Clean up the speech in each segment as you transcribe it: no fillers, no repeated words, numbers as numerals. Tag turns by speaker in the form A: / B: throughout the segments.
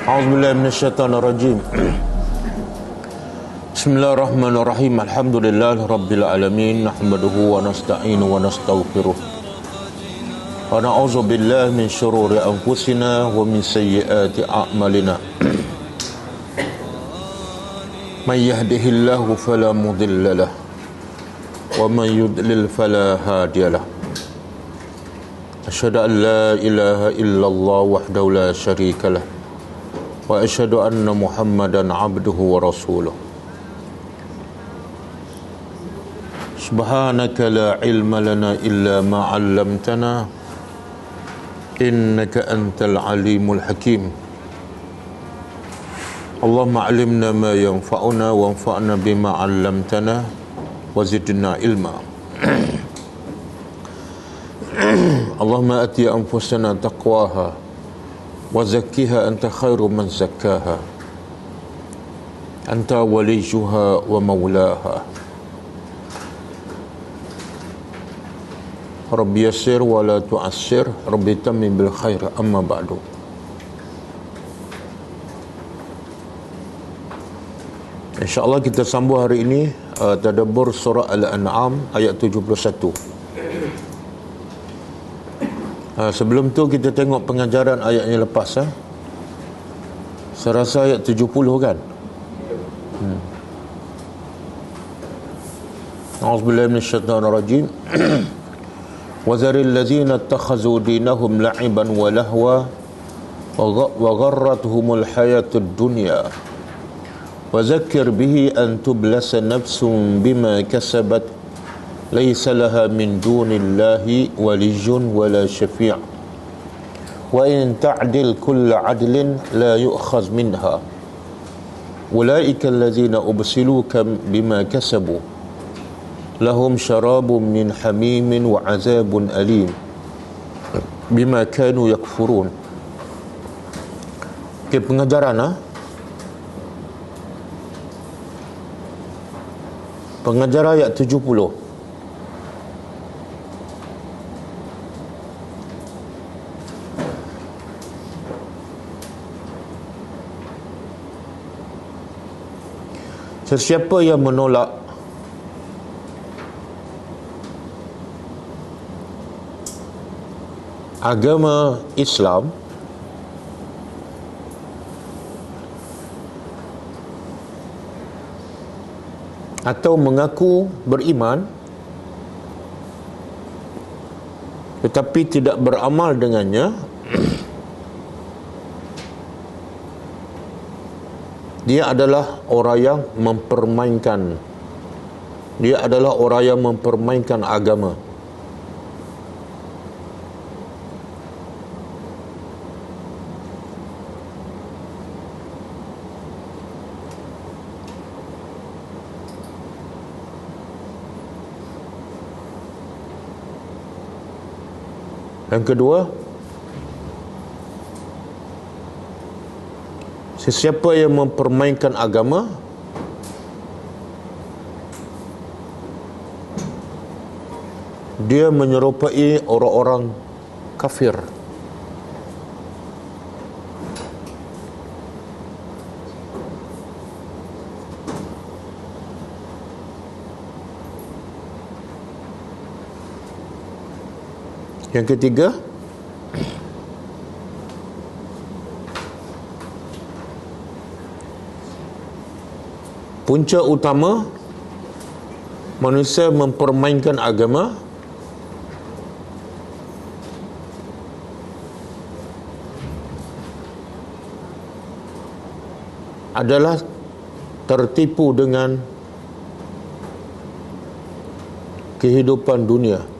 A: A'udzubillahi minasyaitonirrajim. Bismillahirrahmanirrahim. Alhamdulillahirabbil alamin. Nahmaduhu wa nasta'inu wa nastaghfiruh. Wa na'udzu billahi min syururi anfusina wa min sayyiati a'malina. May yahdihillahu fala mudilla lahu wa man yudlil fala hadiya lahu. Asyhadu an la ilaha illallah wahdahu la syarika lah wa asyhadu anna Muhammadan abduhu wa rasuluh. Subhanaka la ilma lana illa ma 'allamtana innaka antal alimul hakim. Allahumma 'allimna ma yanfa'una wanfa'na bima 'allamtana wa zidna ilma. Allahumma ati anfusana taqwaha wa zakkiha anta khairu man zakkaha anta waliyuha wa maulaha. Rabbi yassir wa la tu'assir, Rabbi tammim bil khair, amma ba'du. InsyaAllah kita sambung hari ini tadabbur surah Al-An'am ayat 71. Sebelum tu kita tengok pengajaran ayat yang lepas. Saya rasa ayat 70 kan? A'udzubillahi minasyaitonirrajim. Wa zaril ladzina ittakhadhu dinahum la'iban wa lahwa wa gharratuhumul hayatud dunya wa zakkir bihi an tublasa nafsun bima kasabat laysa laha min dunillahi waliyyun wala syafi' wa in ta'dil kulla 'adlin la yu'khadh minha ulaika allazina ubsilu bima kasabu lahum syarabun min hamimin wa 'adzabun alim bima kanu yakfurun. Okay, pengajaran pengajaran ayat 70. Sesiapa yang menolak agama Islam atau mengaku beriman tetapi tidak beramal dengannya, dia adalah orang yang mempermainkan. Dia adalah orang yang mempermainkan agama. Yang kedua, sesiapa yang mempermainkan agama dia menyerupai orang-orang kafir. Yang ketiga, punca utama manusia mempermainkan agama adalah tertipu dengan kehidupan dunia.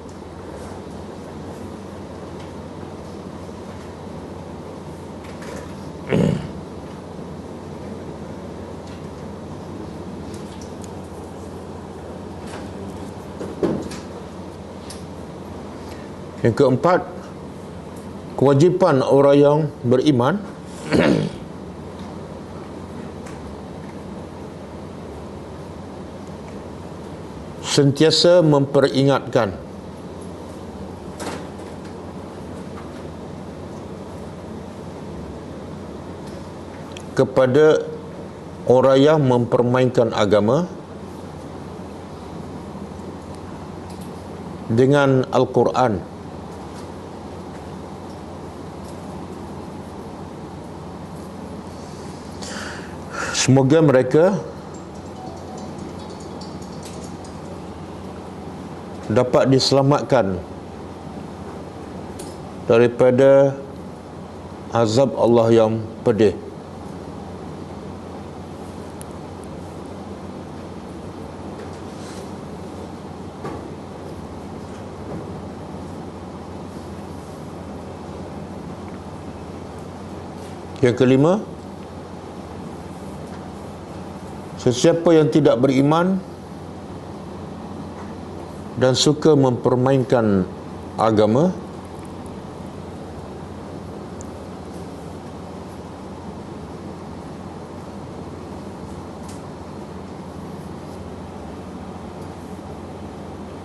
A: Yang keempat, kewajipan orang yang beriman sentiasa memperingatkan kepada orang yang mempermainkan agama dengan Al-Quran. Semoga mereka dapat diselamatkan daripada azab Allah yang pedih. Yang kelima, sesiapa yang tidak beriman dan suka mempermainkan agama,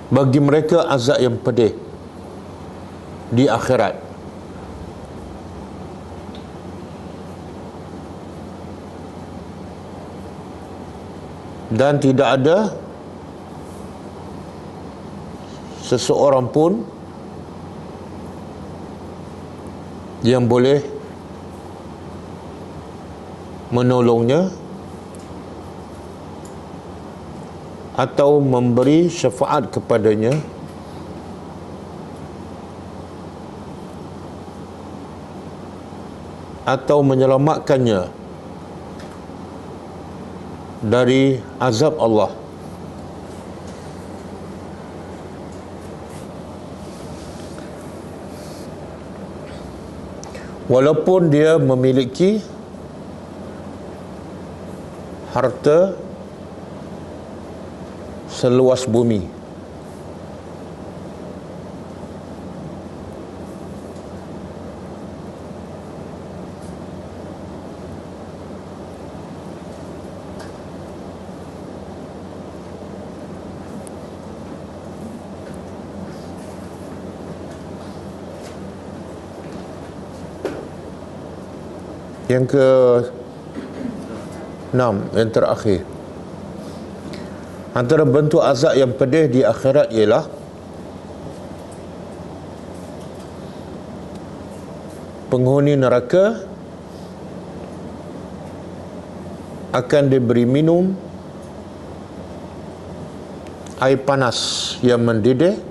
A: bagi mereka azab yang pedih di akhirat. Dan tidak ada seseorang pun yang boleh menolongnya atau memberi syafaat kepadanya atau menyelamatkannya dari azab Allah. Walaupun dia memiliki harta seluas bumi. Yang ke-6, yang terakhir, antara bentuk azab yang pedih di akhirat ialah penghuni neraka akan diberi minum air panas yang mendidih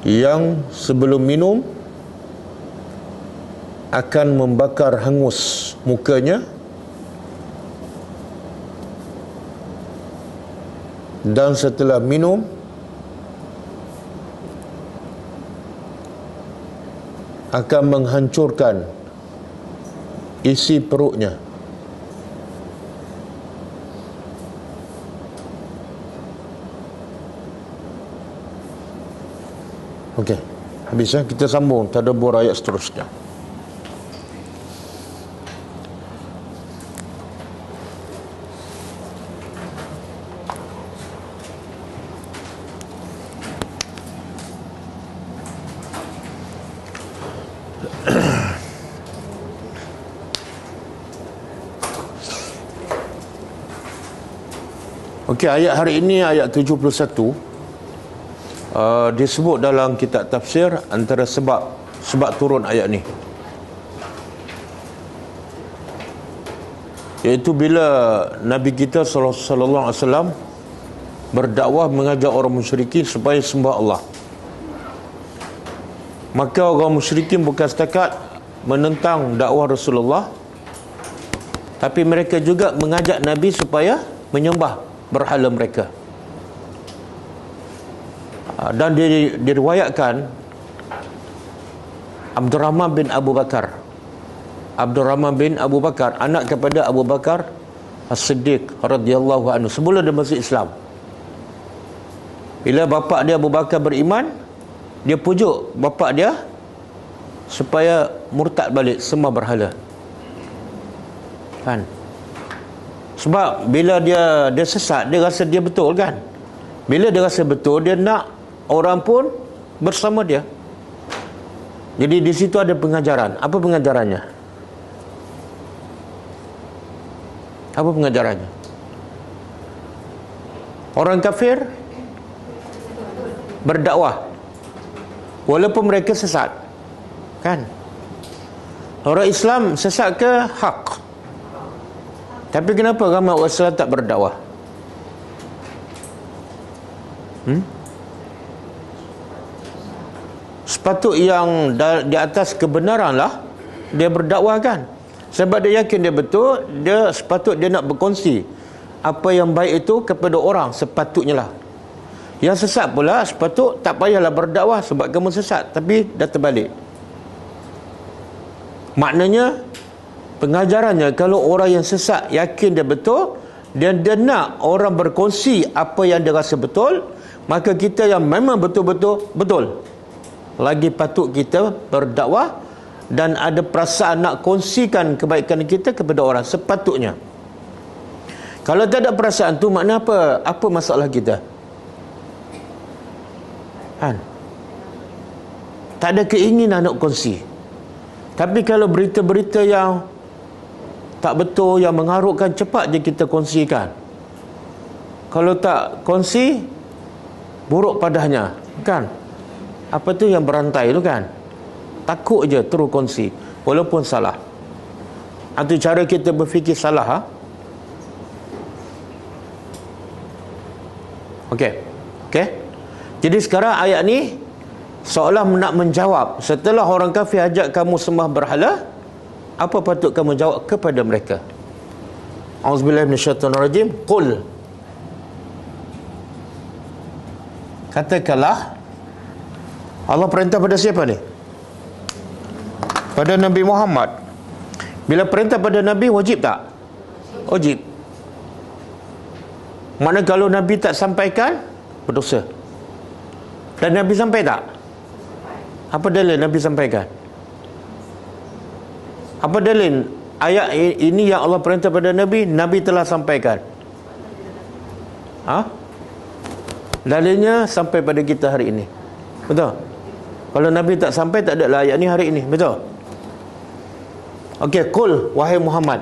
A: yang sebelum minum akan membakar hangus mukanya dan setelah minum akan menghancurkan isi perutnya. Okey, habis ya, kita sambung tadabbur ayat seterusnya. Okey, ayat hari ini ayat 71 disebut dalam kitab tafsir antara sebab turun ayat ni, iaitu bila Nabi kita sallallahu alaihi wasallam berdakwah mengajak orang musyrikin supaya sembah Allah. Maka orang musyrikin bukan setakat menentang dakwah Rasulullah, tapi mereka juga mengajak Nabi supaya menyembah berhala mereka. Dan diriwayatkan Abdurrahman bin Abu Bakar anak kepada Abu Bakar As-Siddiq radhiyallahu anhu, sebelum dia masuk Islam, bila bapa dia Abu Bakar beriman, dia pujuk bapa dia supaya murtad balik sembah berhala, kan? Sebab bila dia sesat, dia rasa dia betul, kan? Bila dia rasa betul, dia nak orang pun bersama dia. Jadi di situ ada pengajaran. Apa pengajarannya? Apa pengajarannya? Orang kafir berdakwah walaupun mereka sesat, kan? Orang Islam sesat ke hak? Tapi kenapa ramai orang Islam tak berdakwah? Sepatut yang di atas kebenaran lah dia berdakwah, kan? Sebab dia yakin dia betul, dia sepatut dia nak berkongsi apa yang baik itu kepada orang, sepatutnya lah. Yang sesat pula sepatut tak payahlah berdakwah sebab kamu sesat, tapi dah terbalik. Maknanya pengajarannya, kalau orang yang sesat yakin dia betul dan dia nak orang berkongsi apa yang dia rasa betul, maka kita yang memang betul-betul betul lagi patut kita berdakwah dan ada perasaan nak kongsikan kebaikan kita kepada orang, sepatutnya. Kalau tak ada perasaan tu, makna apa? Apa masalah kita? Kan? Tak ada keinginan nak kongsi. Tapi kalau berita-berita yang tak betul, yang mengharukkan, cepat je kita kongsikan. Kalau tak kongsi, buruk padanya, kan? Apa tu yang berantai tu, kan? Takut je terus kongsi walaupun salah. Itu cara kita berfikir salah, ha? Okey. Jadi sekarang ayat ni seolah nak menjawab, setelah orang kafir ajak kamu sembah berhala, apa patut kamu jawab kepada mereka? Auzubillahi minasyaitonirrajim. Qul, katakanlah. Allah perintah pada siapa ni? Pada Nabi Muhammad. Bila perintah pada Nabi, wajib tak? Wajib. Makna kalau Nabi tak sampaikan, berdosa. Dan Nabi sampai tak? Apa dalil Nabi sampaikan? Apa dalil ayat ini yang Allah perintah pada Nabi, Nabi telah sampaikan? Dalilnya sampai pada kita hari ini. Betul? Kalau Nabi tak sampai, tak ada lah ayat ni hari ini. Betul? Okey, qul, wahai Muhammad,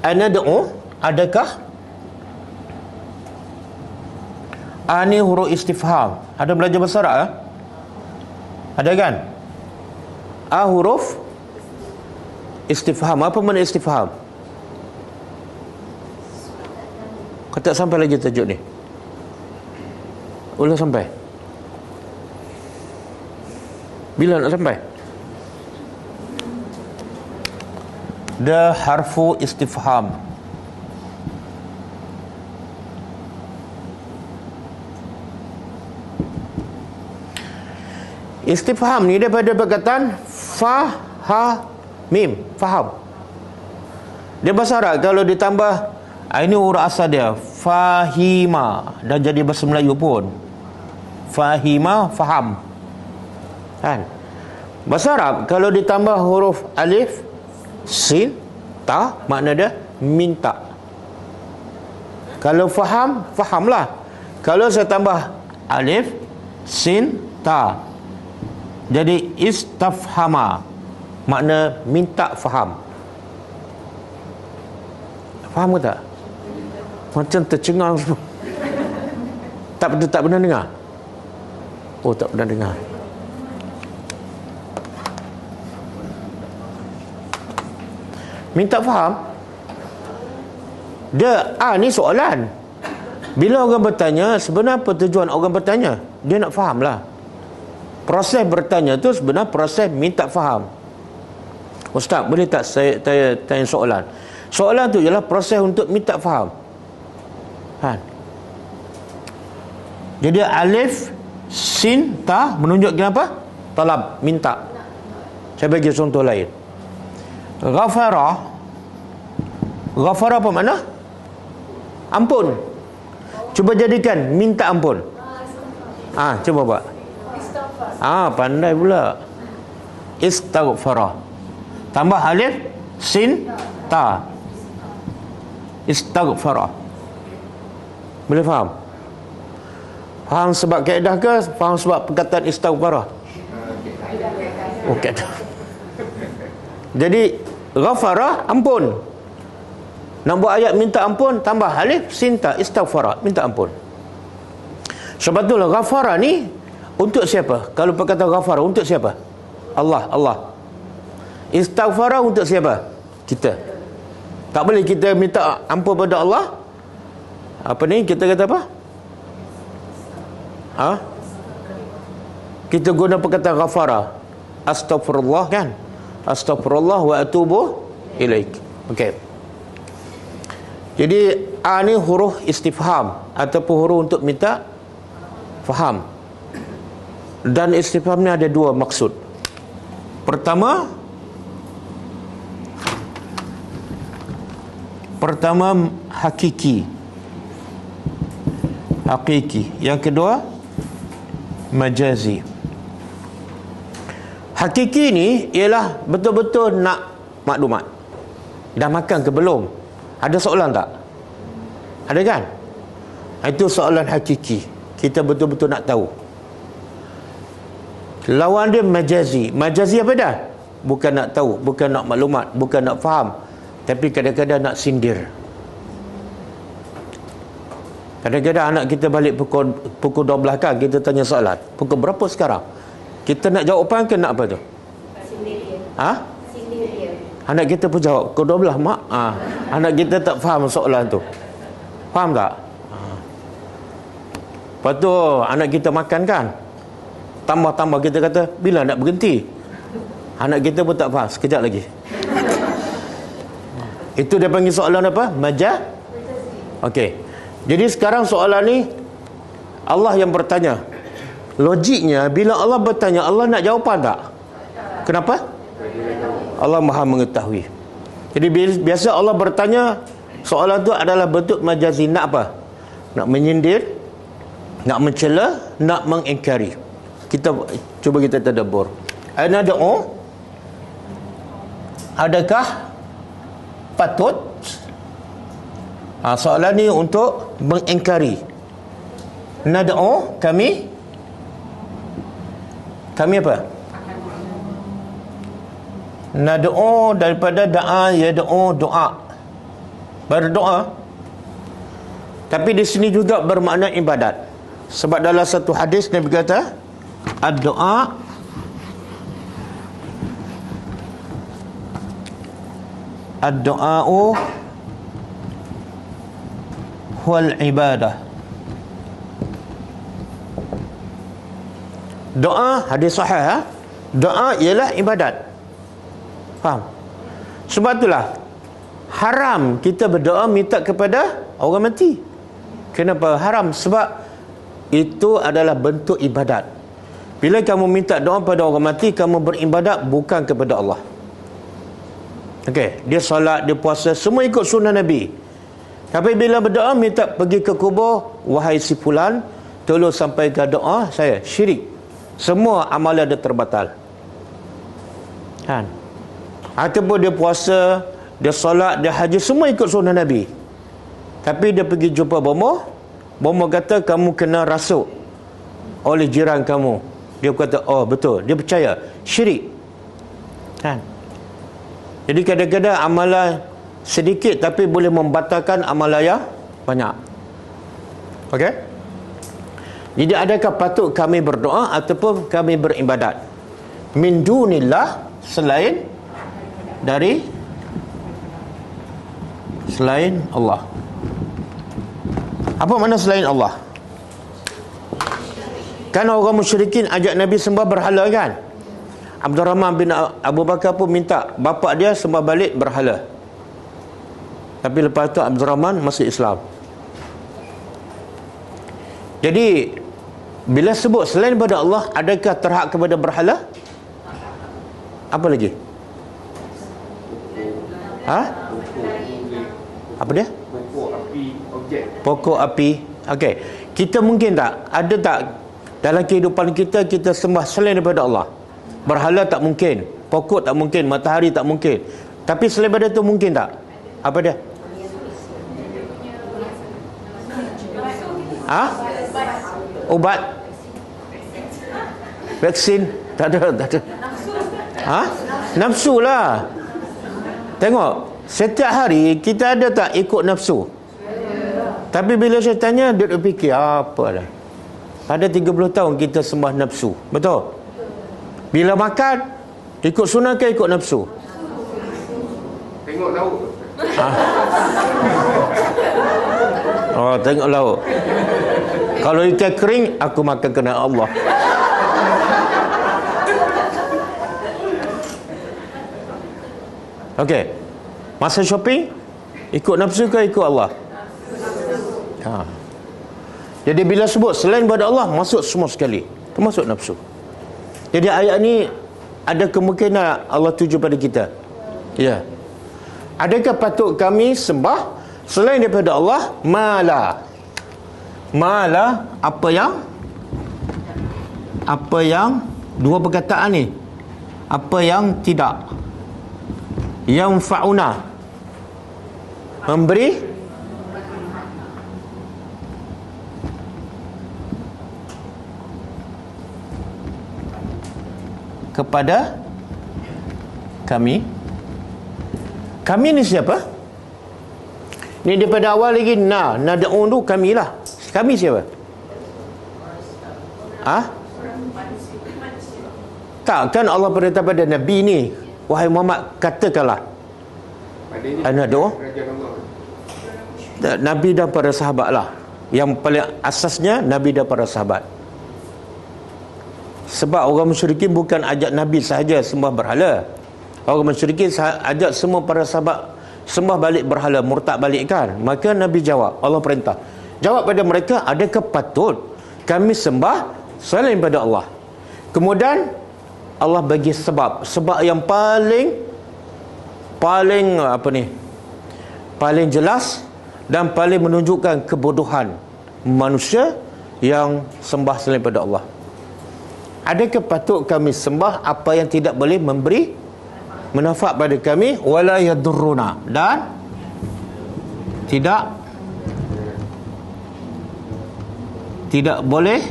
A: anad'u, adakah? Ni huruf istifham. Ada belajar bahasa Arab, ha? Ada, kan? Huruf istifham. Apa makna istifham? Kau tak sampai lagi tajuk ni. Ulang sampai. Bila nak sampai? Dia harfu istifham. Istifham ni daripada perkataan fa, ha, mim. Faham. Dia bahasa Arab kalau ditambah, ini huruf asal dia, fahima, dah jadi bahasa Melayu pun. Fahima, faham, kan? Bahasa Arab kalau ditambah huruf alif, sin, ta, makna dia minta. Kalau faham, fahamlah. Kalau saya tambah alif, sin, ta, jadi istafhama, makna minta faham. Faham ke tak? Macam tercengang semua. Tak pernah dengar? Oh, tak pernah dengar. Minta faham. Dia ni soalan. Bila orang bertanya, sebenarnya apa tujuan orang bertanya? Dia nak faham lah. Proses bertanya tu sebenarnya proses minta faham. Ustaz, boleh tak saya tanya soalan? Soalan tu ialah proses untuk minta faham, kan? Jadi alif, sin, ta menunjuk kenapa? Talab, minta. Saya bagi contoh lain. Ghafara apa makna? Ampun. Cuba jadikan minta ampun. Cuba buat. Pandai pula. Istaghfara. Tambah alif, sin, ta. Istaghfara. Boleh faham? Faham sebab kaedah ke? Faham sebab perkataan istaghfara?
B: Okey. Jadi ghafara ampun. Nak buat ayat minta ampun, tambah alif sin ta, istaghfara, minta ampun. Sebab itulah ghafara ni untuk siapa? Kalau perkataan ghafara untuk siapa? Allah, Allah. Istaghfara untuk siapa? Kita. Tak boleh kita minta ampun pada Allah. Apa ni kita kata apa? Kita guna perkataan ghafara. Astaghfirullah kan? Astaghfirullah wa atubu ilaik. Okey. Jadi A ni huruf istifham ataupun huruf untuk minta faham. Dan istifham ni ada dua maksud. Pertama hakiki. Yang kedua majazi. Hakiki ni ialah betul-betul nak maklumat. Dah makan ke belum? Ada soalan tak? Ada kan? Itu soalan hakiki. Kita betul-betul nak tahu. Lawan dia majazi. Majazi apa dah? Bukan nak tahu, bukan nak maklumat, bukan nak faham, tapi kadang-kadang nak sindir. Kadang-kadang anak kita balik pukul 12 kan, kita tanya soalan. Pukul berapa sekarang? Kita nak jawapan ke nak apa tu?
C: Sindir dia. Sindir dia.
B: Anak kita pun jawab, pukul 12 mak. Anak kita tak faham soalan tu. Faham tak? Lepas tu anak kita makan kan, tambah-tambah kita kata, bila nak berhenti? Anak kita pun tak faham, sekejap lagi. Itu dia panggil soalan apa? Okey. Jadi sekarang soalan ni Allah yang bertanya. Logiknya bila Allah bertanya, Allah nak jawapan tak? Kenapa? Allah Maha mengetahui. Jadi biasa Allah bertanya, soalan tu adalah bentuk majazi. Nak apa? Nak menyindir, nak mencela, nak mengingkari. Cuba kita tadabbur. Ana doa, adakah patut? Soalan ni untuk mengingkari. Nad'u, kami apa? Nad'u daripada da'a yad'u, doa. Berdoa. Tapi di sini juga bermakna ibadat. Sebab dalam satu hadis Nabi kata, ad-doa ad-doa'u huwal ibadah. Doa, hadis sahih, doa ialah ibadat. Faham? Sebab itulah haram kita berdoa minta kepada orang mati. Kenapa haram? Sebab itu adalah bentuk ibadat. Bila kamu minta doa pada orang mati, kamu beribadat bukan kepada Allah. Okey, dia solat, dia puasa, semua ikut sunnah Nabi. Tapi bila berdoa minta pergi ke kubur, wahai si fulan, tolong sampaikan doa saya, syirik. Semua amalan dia terbatal. Kan? Ataupun dia puasa, dia solat, dia haji, semua ikut sunnah Nabi. Tapi dia pergi jumpa bomoh, bomoh kata kamu kena rasuk oleh jiran kamu. Dia kata, oh betul, dia percaya, syirik. Kan? Jadi kadang-kadang amalan sedikit tapi boleh membatalkan amalan yang banyak. Okey? Jadi adakah patut kami berdoa ataupun kami beribadat min dunillah, selain Allah? Apa makna selain Allah? Kan orang musyrikin ajak Nabi sembah berhala kan? Abdurrahman bin Abu Bakar pun minta bapa dia sembah balik berhala. Tapi lepas tu Abdurrahman masuk Islam. Jadi bila sebut selain daripada Allah, adakah terhad kepada berhala? Apa lagi? Apa dia?
D: Pokok api, objek.
B: Pokok api. Okey. Kita mungkin tak, ada tak dalam kehidupan kita, kita sembah selain daripada Allah? Berhala tak mungkin, pokok tak mungkin, matahari tak mungkin. Tapi selain daripada itu mungkin tak? Apa dia? Ubat, vaksin, tak ada. Nafsu lah. Tengok, setiap hari kita ada tak ikut nafsu? Tapi bila saya tanya, dia fikir apa dah. Ada 30 tahun kita sembah nafsu. Betul? Bila makan, ikut sunnah ke ikut nafsu?
D: Tengok lauk.
B: Oh, tengok lauk. Kalau ikan kering, aku makan kena Allah. Okey. Masa shopping, ikut nafsu ke ikut Allah? Jadi bila sebut selain pada Allah, masuk semua sekali, termasuk nafsu. Jadi ayat ni ada kemungkinan Allah tuju pada kita. Ya. Adakah patut kami sembah selain daripada Allah? Mala apa yang dua perkataan ni, apa yang tidak, yang fauna, memberi kepada kami. Kami ni siapa? Ni daripada awal lagi nad'un tu kami lah. Kami siapa? Tak, kan Allah beritahu pada Nabi ni, wahai Muhammad, katakanlah. Nad'u Nabi dan para sahabat lah. Yang paling asasnya Nabi dan para sahabat. Sebab orang musyrikin bukan ajak Nabi sahaja sembah berhala. Orang musyrikin ajak semua para sahabat sembah balik berhala, murtad balik kan. Maka Nabi jawab, Allah perintah, jawab pada mereka, adakah patut kami sembah selain pada Allah? Kemudian Allah bagi sebab yang paling paling jelas dan paling menunjukkan kebodohan manusia yang sembah selain pada Allah. Adakah patut kami sembah apa yang tidak boleh memberi manfaat pada kami, wala yadurruna, dan tidak boleh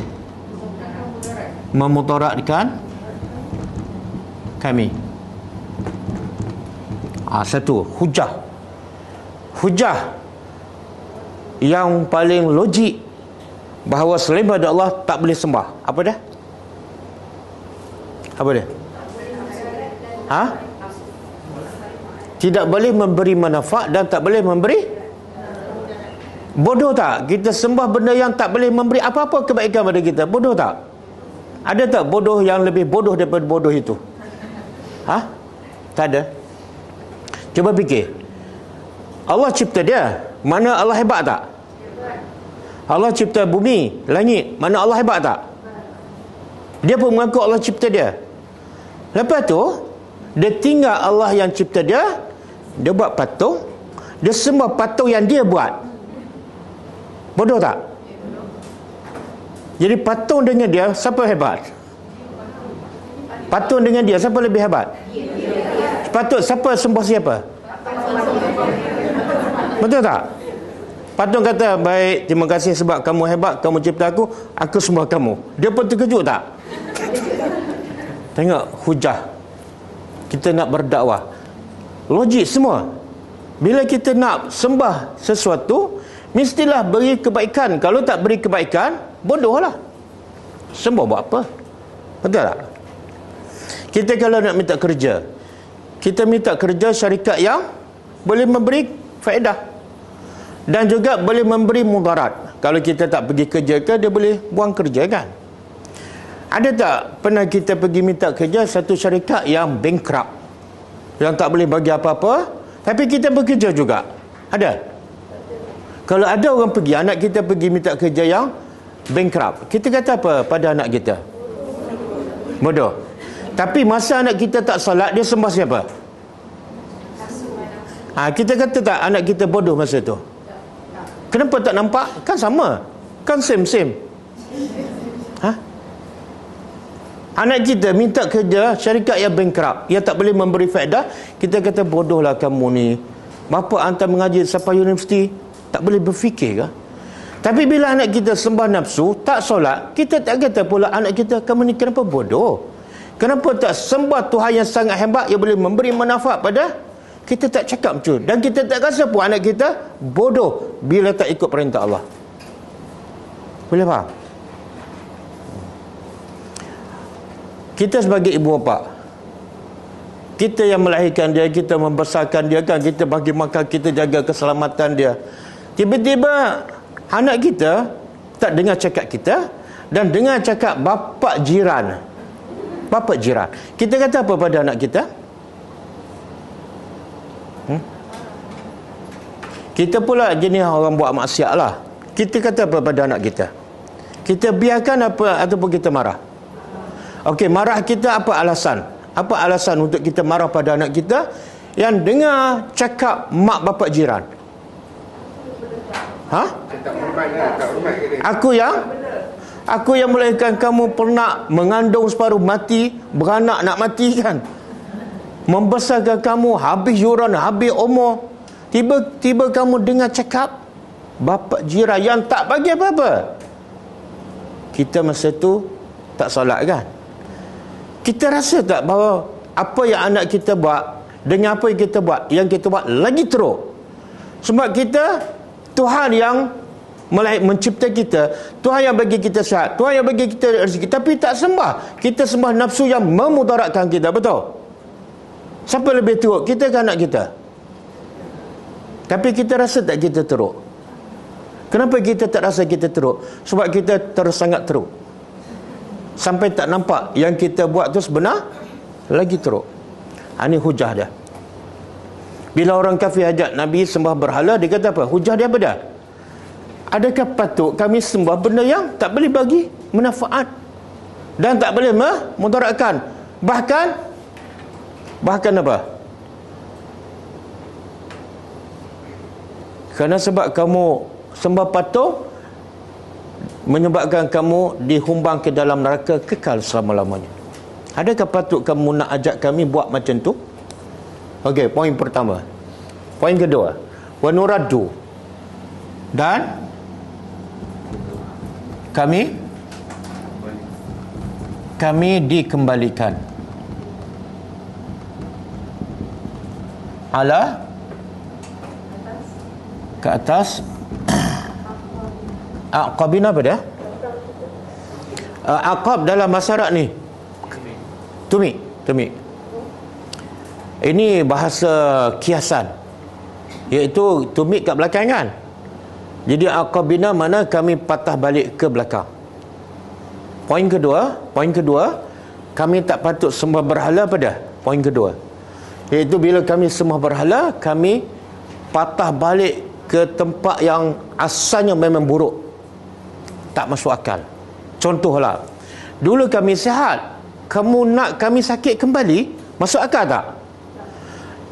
B: memudaratkan kami. Satu, hujah yang paling logik bahawa selain pada Allah tak boleh sembah. Apa dia? Tidak boleh memberi manfaat dan tak boleh memberi. Bodoh tak kita sembah benda yang tak boleh memberi apa-apa kebaikan pada kita? Bodoh tak? Ada tak bodoh yang lebih bodoh daripada bodoh itu? Tak ada. Cuba fikir, Allah cipta dia, mana Allah hebat tak? Allah cipta bumi, langit, mana Allah hebat tak? Dia pun mengaku Allah cipta dia. Lepas tu dia tinggal Allah yang cipta dia, dia buat patung, dia sembah patung yang dia buat. Bodoh tak? Jadi patung dengan dia, siapa hebat? Patung dengan dia, siapa lebih hebat? Patut siapa sembah siapa? Betul tak? Patung kata, baik, terima kasih sebab kamu hebat, kamu cipta aku sembah kamu. Dia pun terkejut tak? Tengok hujah. Kita nak berdakwah, logik semua. Bila kita nak sembah sesuatu, mestilah beri kebaikan. Kalau tak beri kebaikan, bodohlah. Sembah buat apa? Betul tak? Kita kalau nak minta kerja, kita minta kerja syarikat yang boleh memberi faedah dan juga boleh memberi mudarat. Kalau kita tak pergi kerja ke, dia boleh buang kerja kan? Ada tak pernah kita pergi minta kerja satu syarikat yang bankrupt, yang tak boleh bagi apa-apa, tapi kita bekerja juga? Ada? Kalau ada orang pergi, anak kita pergi minta kerja yang bankrupt, kita kata apa pada anak kita? Bodoh. Tapi masa anak kita tak solat, dia sembah siapa? Kita kata tak anak kita bodoh masa tu? Kenapa tak nampak? Kan sama, kan same. Anak kita minta kerja syarikat yang bankrupt, yang tak boleh memberi faedah, kita kata bodohlah kamu ni. Bapa hantar mengaji sampai universiti, tak boleh berfikir ke? Tapi bila anak kita sembah nafsu, tak solat, kita tak kata pula anak kita, kamu ni kenapa bodoh? Kenapa tak sembah Tuhan yang sangat hebat, yang boleh memberi manfaat pada kita? Tak cakap macam tu. Dan kita tak rasa pun anak kita bodoh bila tak ikut perintah Allah. Boleh faham? Kita sebagai ibu bapa, kita yang melahirkan dia, kita membesarkan dia kan, kita bagi makan, kita jaga keselamatan dia. Tiba-tiba anak kita tak dengar cakap kita dan dengar cakap bapa jiran. Bapa jiran. Kita kata apa pada anak kita? Kita pula jenis orang buat maksiat lah. Kita kata apa pada anak kita? Kita biarkan apa ataupun kita marah? Okey, marah kita apa alasan? Apa alasan untuk kita marah pada anak kita yang dengar cakap mak bapak jiran? Ha?
D: Tak hormat ke dia?
B: Aku yang melahirkan kamu pernah mengandung separuh mati, beranak nak mati kan? Membesarkan kamu habis yuran, habis umur. Tiba-tiba kamu dengar cakap bapak jiran yang tak bagi apa-apa. Kita masa tu tak solat kan? Kita rasa tak bahawa apa yang anak kita buat dengan apa yang kita buat, lagi teruk. Sebab kita, Tuhan yang mencipta kita, Tuhan yang bagi kita sihat, Tuhan yang bagi kita rezeki, tapi tak sembah. Kita sembah nafsu yang memudaratkan kita, betul? Siapa lebih teruk, kita ke anak kita? Tapi kita rasa tak kita teruk? Kenapa kita tak rasa kita teruk? Sebab kita sangat teruk. Sampai tak nampak yang kita buat tu sebenar lagi teruk. Ini hujah dia. Bila orang kafir hajat Nabi sembah berhala, dia kata apa? Hujah dia apa dah? Adakah patut kami sembah benda yang tak boleh bagi manfaat dan tak boleh memudaratkan? Bahkan apa? Kerana sebab kamu sembah patung menyebabkan kamu dihumbang ke dalam neraka kekal selama-lamanya. Adakah patut kamu nak ajak kami buat macam tu? Okey, poin pertama. Poin kedua, wa nuraddu, dan kami dikembalikan ke atas aqabina apa dia? Aqab dalam masyarakat ni Tumi. Ini bahasa kiasan, iaitu tumit kat belakang kan. Jadi aqabina mana kami patah balik ke belakang. Poin kedua, kami tak patut sembah berhala pada. Poin kedua, iaitu bila kami sembah berhala, kami patah balik ke tempat yang asalnya memang buruk, tak masuk akal. Contohlah, dulu kami sihat, kamu nak kami sakit kembali, masuk akal tak?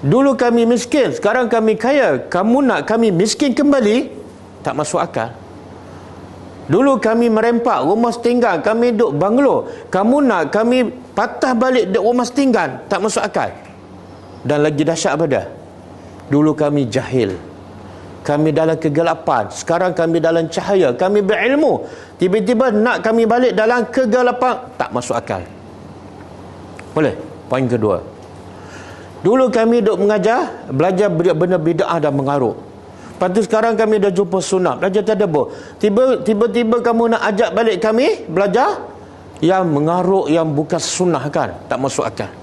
B: Dulu kami miskin, sekarang kami kaya, kamu nak kami miskin kembali, tak masuk akal. Dulu kami merempak rumah setinggan, kami duduk banglo, kamu nak kami patah balik rumah setinggan, tak masuk akal. Dan lagi dahsyat apa dah? Dulu kami jahil, kami dalam kegelapan, sekarang kami dalam cahaya, kami berilmu, tiba-tiba nak kami balik dalam kegelapan, tak masuk akal. Boleh? Poin kedua, dulu kami duk belajar benda bid'ah dan mengarut. Lepas tu sekarang kami dah jumpa sunnah, belajar tadabbur. Tiba-tiba kamu nak ajak balik kami belajar yang mengarut, yang bukan sunnah kan? Tak masuk akal.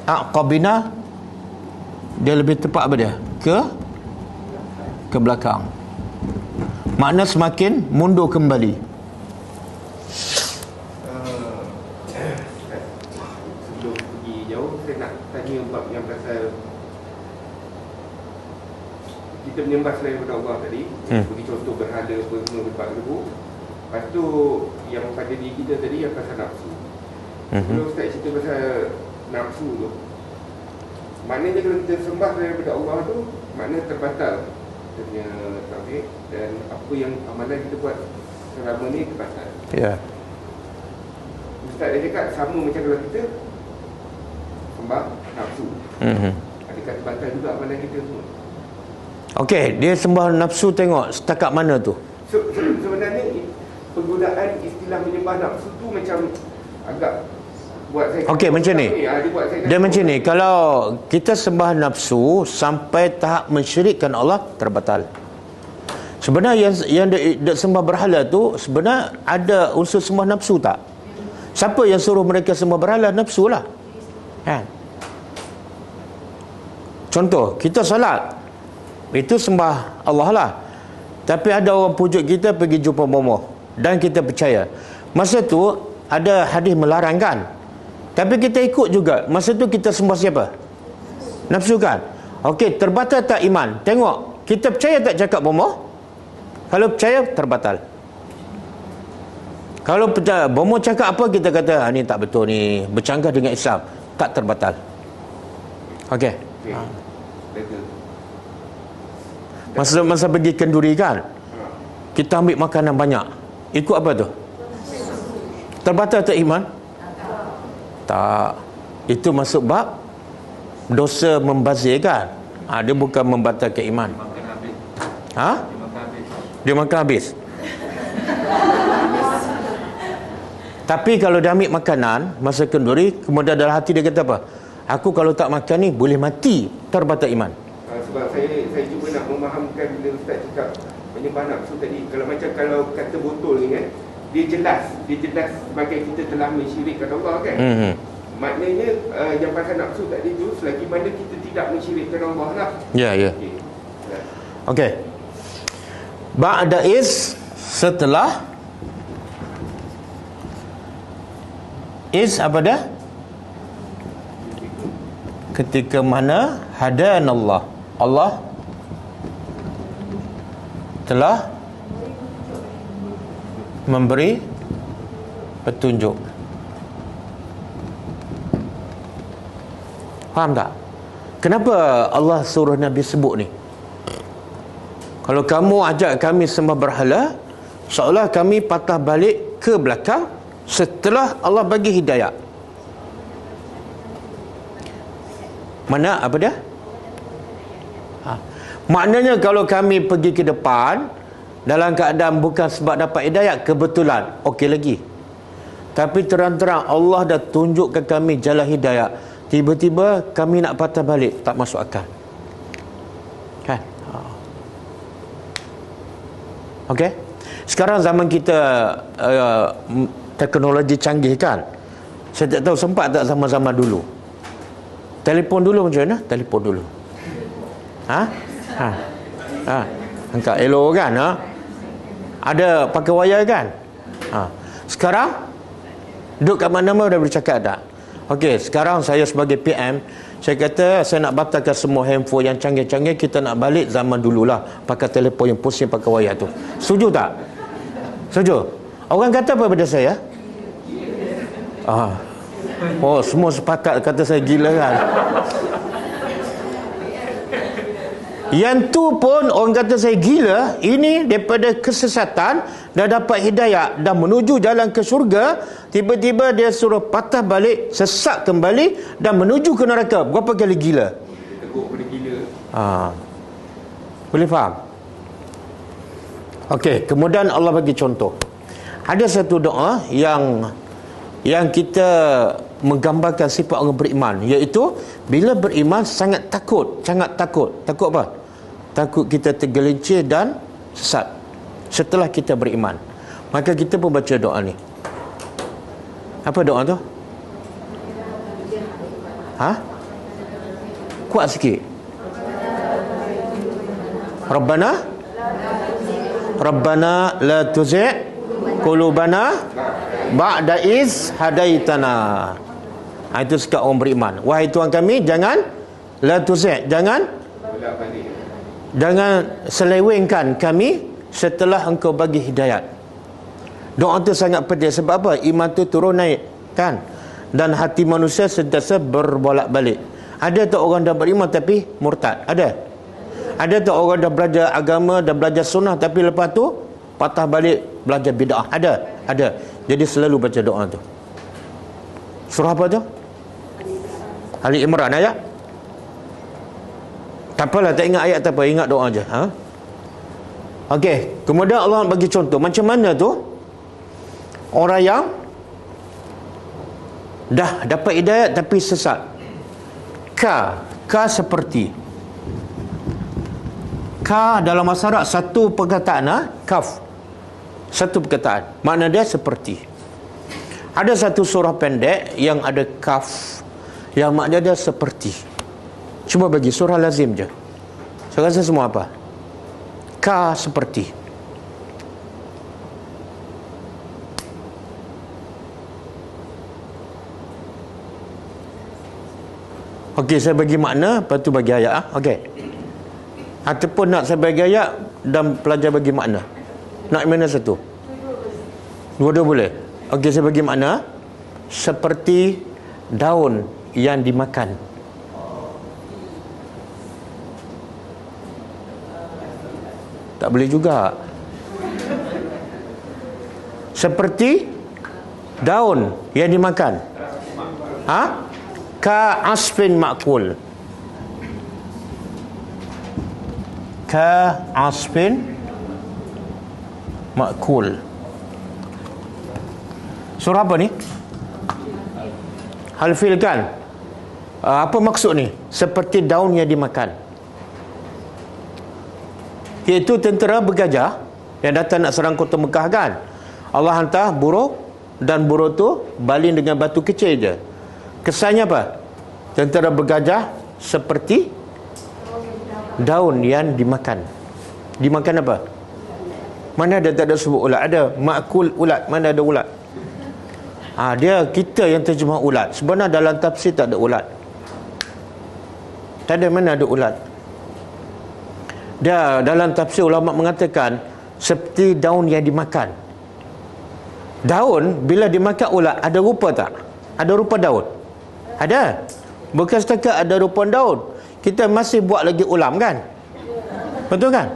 B: Aqabina, dia lebih tepat apa dia? Ke belakang. Makna semakin mundur kembali.
D: Sebelum pergi jauh, saya nak tanya bab yang pasal kita menyembah selain daripada Allah tadi. Bagi contoh berhala apa semua berbat lebu. Lepas tu yang pada diri kita tadi yang pasal nafsu. Kalau Ustaz cerita pasal nafsu tu, maknanya kalau kita sembah selain daripada Allah tu, maknanya terbatal kita punya tauhid, dan apa yang amalan kita buat selama ni terbatal.
B: Ya.
D: Ustaz dia cakap sama macam kalau kita sembah nafsu. Adakah terbatal juga amalan kita semua?
B: Okey, dia sembah nafsu, tengok setakat mana tu.
D: Sebenarnya penggunaan istilah menyembah nafsu tu macam agak buat saya
B: Okey, macam ni.
D: Dia buat saya
B: Dia macam ni, kalau kita sembah nafsu sampai tahap mensyirikkan Allah, terbatal. Sebenarnya yang dia sembah berhala tu sebenarnya ada unsur sembah nafsu tak? Siapa yang suruh mereka sembah berhala? Nafsu lah. Kan? Contoh, kita solat, itu sembah Allah lah. Tapi ada orang pujuk kita pergi jumpa bomoh dan kita percaya. Masa tu ada hadis melarang kan? Tapi kita ikut juga. Masa tu kita sembah siapa? Nafsu kan? Okey, terbatal tak iman? Tengok, kita percaya tak cakap bomoh? Kalau percaya, terbatal. Kalau percaya, bomoh cakap apa, kita kata, ni tak betul ni, bercanggah dengan Islam. Tak terbatal. Okey. Masa pergi kenduri kan, kita ambil makanan banyak. Ikut apa tu? Terbatal tak iman? Tak. Itu masuk bab dosa membazir kan? Dia bukan membatalkan iman. Dia makan habis. Tapi kalau dia ambil makanan masa kenduri, kemudian dalam hati dia kata apa? Aku kalau tak makan ni boleh mati, terbatal iman.
D: Sebab saya cuba nak memahamkan bila Ustaz cakap menyembah nafsu tadi. Kalau kata botol ni kan, dia jelas sebagai kita telah mensyirikkan Allah kan. Maknanya yang pasal nafsu tadi tu, selagi mana kita tidak mensyirikkan Allah lah.
B: Ya. Okey. Ba'da is, setelah is apa dah? Ketika mana hadanallah, Allah telah memberi petunjuk. Faham tak? Kenapa Allah suruh Nabi sebut ni? Kalau kamu ajak kami sembah berhala, seolah kami patah balik ke belakang setelah Allah bagi hidayah. Mana apa dia? Maknanya kalau kami pergi ke depan dalam keadaan bukan sebab dapat hidayah, kebetulan, okey lagi. Tapi terang-terang Allah dah tunjukkan kami jalan hidayah, tiba-tiba kami nak patah balik, tak masuk akal. Kan? Okey. Sekarang zaman kita teknologi canggih kan. Saya tak tahu sempat tak zaman-zaman dulu. Telefon dulu macam mana? Telefon dulu. Angkat elok kan? Ada pakai wayar kan? Sekarang duduk kat mana-mana dah boleh cakap tak? Okey, sekarang saya sebagai PM, saya kata saya nak batalkan semua handphone yang canggih-canggih, kita nak balik zaman dululah, pakai telefon yang pusing pakai wayar tu. Setuju tak? Setuju? Orang kata apa pada saya? Oh, semua sepakat kata saya gila kan? Yang tu pun orang kata saya gila. Ini daripada kesesatan, dah dapat hidayah, dah menuju jalan ke syurga, tiba-tiba dia suruh patah balik, sesat kembali dan menuju ke neraka. Berapa kali gila?
D: Tegur pada gila.
B: Boleh faham? Okey, kemudian Allah bagi contoh. Ada satu doa yang kita menggambarkan sifat orang beriman, iaitu bila beriman sangat takut. Takut apa? Takut kita tergelincir dan sesat setelah kita beriman. Maka kita pun baca doa ni. Apa doa tu? Kuat sikit. Rabbana la tuzigh qulubana ba'da iz hadaitana. Itu sikap orang beriman. Wahai Tuhan kami, jangan la tuzigh, jangan selewengkan kami setelah Engkau bagi hidayat. Doa tu sangat penting. Sebab apa? Iman tu turun naik kan, dan hati manusia sentiasa berbolak-balik. Ada tak orang dah beriman tapi murtad? Ada tak orang dah belajar agama, dah belajar sunnah, tapi lepas tu patah balik belajar bid'ah? Ada. Jadi selalu baca doa tu. Surah apa tu? Ali Imran ayat. Tak apalah, tak ingat ayat tak apa, ingat doa je. Okey, kemudian Allah bagi contoh macam mana tu orang yang dah dapat hidayat tapi sesat. Ka seperti. Ka dalam masyarakat satu perkataan, kaf. Satu perkataan. Makna dia seperti. Ada satu surah pendek yang ada kaf, yang makna dia seperti. Cuba bagi surah lazim je. Saya rasa semua apa? Ka seperti. Okey, saya bagi makna, lepas tu bagi ayat. Okey. Ataupun nak saya bagi ayat dan pelajar bagi makna. Nak mana satu? Dua-dua boleh. Okey, saya bagi makna. Seperti daun yang dimakan. Tak boleh juga. Seperti daun yang dimakan. Ka asfin ma'kul. Ka asfin ma'kul. Surah apa ni? Al-Fil kan? Apa maksud ni? Seperti daun yang dimakan. Iaitu tentera bergajah yang datang nak serang kota Mekah kan? Allah hantar buruk, dan buruk tu baling dengan batu kecil je. Kesannya apa? Tentera bergajah seperti daun yang dimakan. Dimakan apa? Mana ada, tak ada sebut ulat? Ada makul ulat. Mana ada ulat? Dia kita yang terjemah ulat. Sebenarnya dalam tafsir tak ada ulat. Tak ada, mana ada ulat. Dia dalam tafsir ulama mengatakan seperti daun yang dimakan. Daun bila dimakan ulat ada rupa tak? Ada rupa daun? Ada. Bukan setakat ada rupa daun, kita masih buat lagi ulam kan? Betul kan?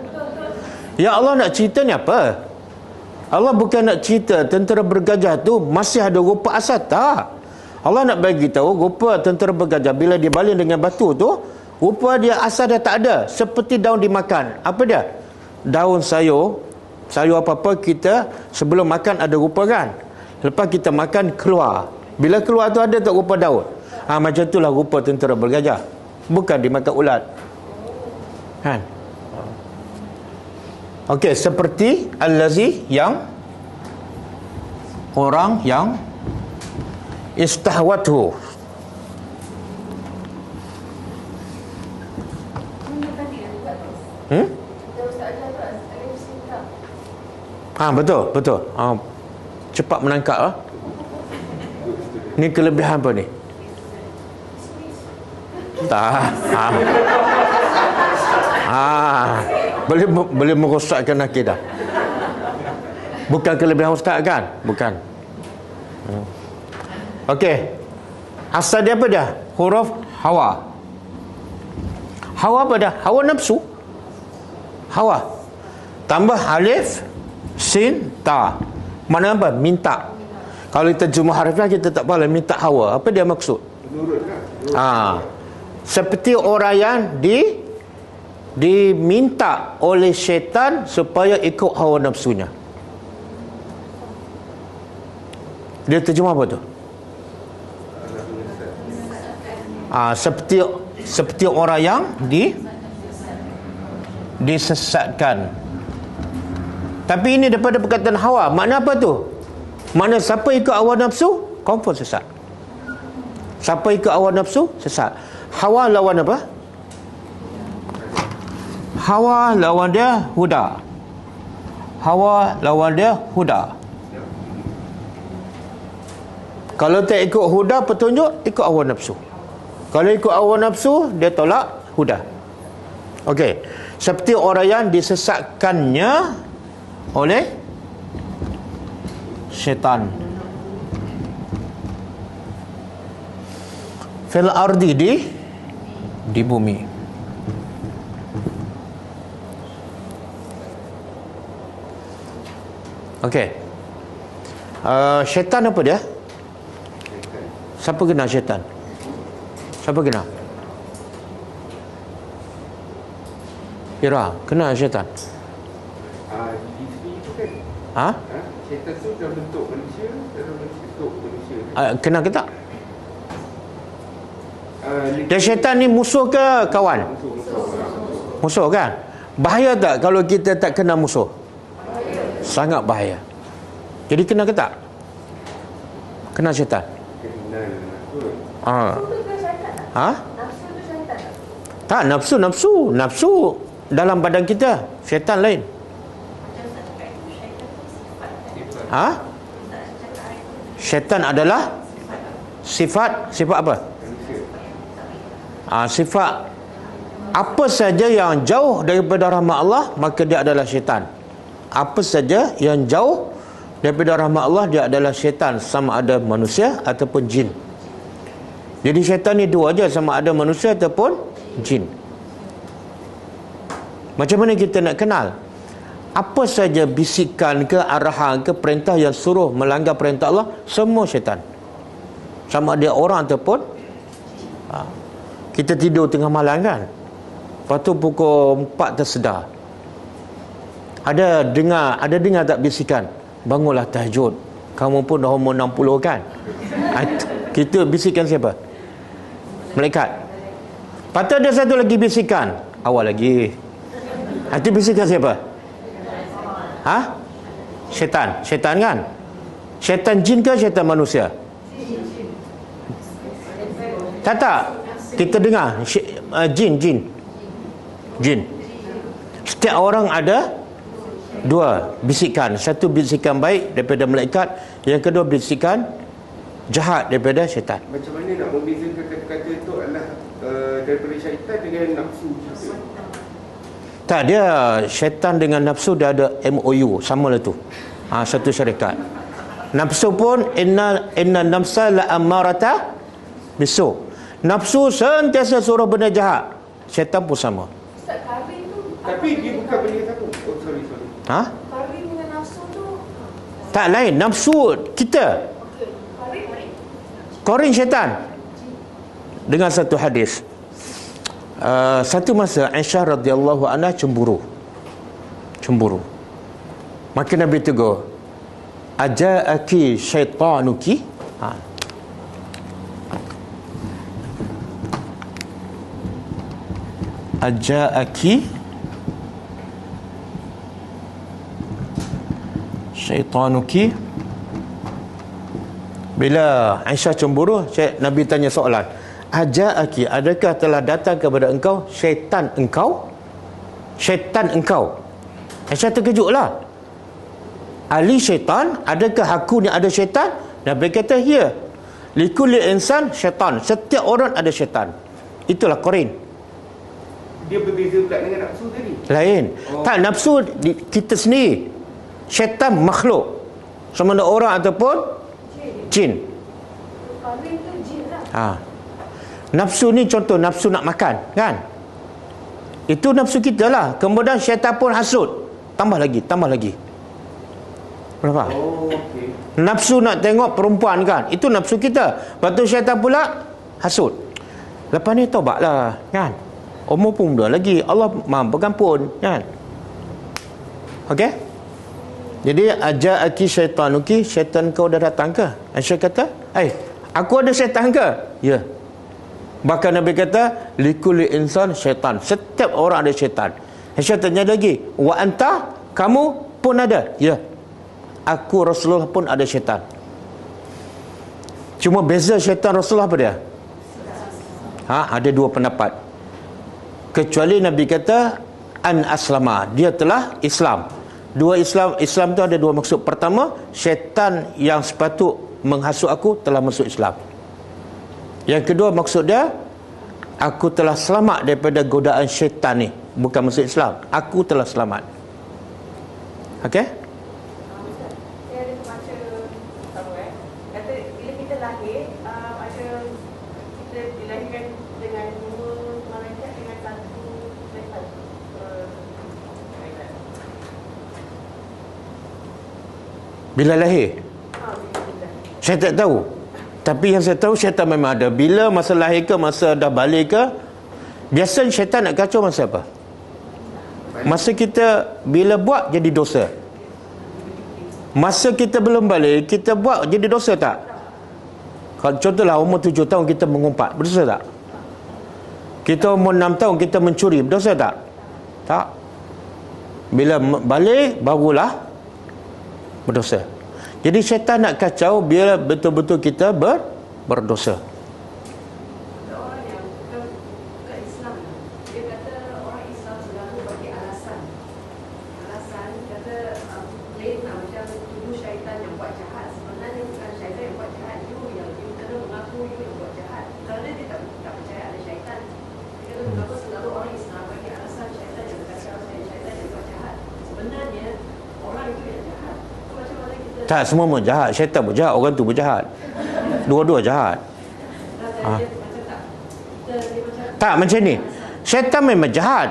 B: Ya Allah nak cerita ni apa? Allah bukan nak cerita tentera bergajah tu masih ada rupa asal, tak. Allah nak bagi tahu rupa tentera bergajah bila dia baling dengan batu tu, rupa dia asal dah tak ada, seperti daun dimakan. Apa dia? Daun sayur apa-apa kita sebelum makan ada rupa kan? Lepas kita makan keluar. Bila keluar tu ada tak rupa daun? Macam itulah rupa tentera bergajah. Bukan dimakan ulat. Kan? Okey, seperti allazi yang orang yang istahwathu. Betul. Cepat menangkap. Ni kelebihan apa ni? Tak. Boleh merosakkan akidah. Bukan kelebihan ustaz kan? Bukan. Okey. Asal dia apa dia? Huruf hawa. Hawa apa dah? Hawa nafsu. Hawa. Tambah alif, sin, ta. Mana apa? Minta. Kalau kita terjemah harfiah kita tak faham minta hawa. Apa dia maksud? Seperti orang yang diminta oleh syaitan supaya ikut hawa nafsunya. Dia terjemah apa tu? Seperti orang yang disesatkan. Tapi ini daripada perkataan hawa. Makna apa tu? Makna siapa ikut hawa nafsu, confirm sesat. Siapa ikut hawa nafsu, sesat. Hawa lawan apa? Hawa lawan dia huda. Hawa lawan dia huda. Kalau tak ikut huda petunjuk, ikut hawa nafsu. Kalau ikut hawa nafsu, dia tolak huda. Okey. Seperti orang yang disesatkannya oleh syaitan. Fil ardi, di bumi. Okey. Syaitan apa dia? Siapa kenal syaitan? Siapa kenal? Ira, kenal syaitan?
D: Di sini tu kan. Syaitan tu dalam bentuk manusia, dalam bentuk manusia.
B: Kenal ke tak? Dan syaitan ni musuh ke kawan? Musuh kan? Bahaya tak kalau kita tak kenal musuh? Sangat bahaya. Jadi kenal ke tak? Kenal syaitan? Ha. Ha? Tak, nafsu dalam badan kita, syaitan lain. Ha? Syaitan adalah sifat apa? Sifat apa saja yang jauh daripada rahmat Allah, maka dia adalah syaitan. Apa saja yang jauh daripada rahmat Allah, dia adalah syaitan, sama ada manusia ataupun jin. Jadi syaitan ni dua aja, sama ada manusia ataupun jin. Macam mana kita nak kenal? Apa saja bisikan ke, arahan ke, perintah yang suruh melanggar perintah Allah, semua syaitan. Sama ada orang ataupun kita tidur tengah malam kan, lepas tu pukul 4 tersedar, ada dengar tak bisikan, bangunlah tahajud, kamu pun dah umur 60 kan. Kita bisikan siapa? Malaikat. Lepas tu ada satu lagi bisikan, awal lagi. Itu bisikan siapa? Syaitan kan? Syaitan jin ke syaitan manusia? Tak. Kita dengar jin. Setiap orang ada dua bisikan. Satu bisikan baik daripada malaikat, yang kedua bisikan jahat daripada syaitan.
D: Macam mana nak membezakan kata-kata itu adalah daripada syaitan dengan nafsu?
B: Tak, dia syaitan dengan nafsu dia ada MOU, sama lah tu. Satu syarikat. Nafsu pun inna nafsa la amarata bisu. Nafsu sentiasa suruh benda jahat. Syaitan pun sama.
C: Ustaz, kahwin tu
D: Tapi dia bukan benda yang satu. Oh, sorry.
C: kahwin dengan nafsu tu
B: Tak, lain. Nafsu kita. Korin syaitan. Dengan satu hadis, satu masa Aisyah radhiyallahu anha cemburu. Maka Nabi tegur, aja'aki syaitanuki. Aja'aki syaitanuki. Bila Aisyah cemburu, Nabi tanya soalan, aja'aki, adakah telah datang kepada engkau syaitan engkau? Aisyah terkejutlah. Ali syaitan, adakah aku ni ada syaitan? Nabi kata, ya. Likulli insan syaitan, setiap orang ada syaitan. Itulah Qarin.
D: Dia berbeza pula dengan nafsu tadi.
B: Lain. Tak, nafsu kita sendiri. Syaitan makhluk, sama ada orang ataupun jin.
C: kahwin tu jin lah.
B: Nafsu ni contoh nafsu nak makan kan, itu nafsu kita lah. Kemudian syaitan pun hasut, tambah lagi. Berapa?
D: Okay.
B: Nafsu nak tengok perempuan kan, itu nafsu kita. Lepas tu syaitan pula hasut. Lepas ni taubatlah kan, umur pun muda lagi, Allah Maha Pengampun kan. Okey. Jadi aja'aki syaitanuki, syaitan kau dah datang ke? Aisyah kata, aku ada syaitan ke? Ya. Bahkan Nabi kata, likulli insan syaitan, setiap orang ada syaitan. Aisyah tanya lagi, wa anta, kamu pun ada? Ya. Aku Rasulullah pun ada syaitan. Cuma beza syaitan Rasulullah apa dia? Ada dua pendapat. Kecuali Nabi kata an aslama, dia telah Islam. Islam tu ada dua maksud. Pertama, syaitan yang sepatut menghasut aku telah masuk Islam. Yang kedua maksud dia, aku telah selamat daripada godaan syaitan ni. Bukan masuk Islam, aku telah selamat. Okey?
C: Saya ada baca kata bila kita lahir, ada kita dilahirkan dengan dua malaikat dengan satu syaitan.
B: Bila lahir? Saya tak tahu. Tapi yang saya tahu, syaitan memang ada. Bila masa lahir ke, masa dah balik ke, biasanya syaitan nak kacau masa apa? Masa kita bila buat jadi dosa. Masa kita belum balik, kita buat jadi dosa tak? Kalau contohlah umur 7 tahun kita mengumpat, berdosa tak? Kita umur 6 tahun kita mencuri, berdosa tak? Tak. Bila balik barulah berdosa. Jadi syaitan nak kacau biar betul-betul kita berdosa.
C: Ada orang yang bukan Islam, dia kata orang Islam selalu bagi alasan kata lain macam tuduh syaitan yang buat jahat. Sebenarnya bukan syaitan yang buat jahat, you kena mengaku you yang buat jahat. Kerana dia tak percaya ada syaitan. Dia kata kenapa selalu orang Islam bagi alasan syaitan yang kacau, syaitan yang buat jahat. Sebenarnya orang itu yang jahat. So, macam mana kita
B: Tak, semua pun jahat. Syaitan pun jahat, orang tu pun jahat. Dua-dua jahat. Tak, macam ni. Syaitan memang jahat.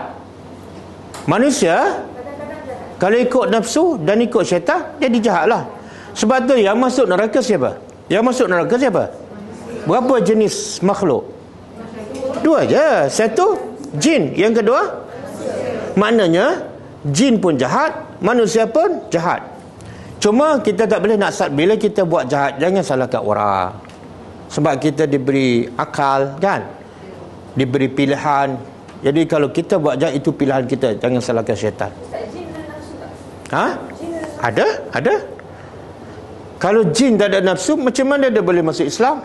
B: Manusia kalau ikut nafsu dan ikut syaitan, jadi jahat lah. Sebab tu yang masuk neraka siapa? Yang masuk neraka siapa? Berapa jenis makhluk? Dua je. Satu, jin. Yang kedua, maknanya jin pun jahat, manusia pun jahat. Cuma kita tak boleh nak bila kita buat jahat, jangan salahkan orang. Sebab kita diberi akal, kan? Diberi pilihan. Jadi kalau kita buat jahat, itu pilihan kita. Jangan salahkan syaitan. Ha? Ada. Kalau jin tak ada nafsu, macam mana dia boleh masuk Islam?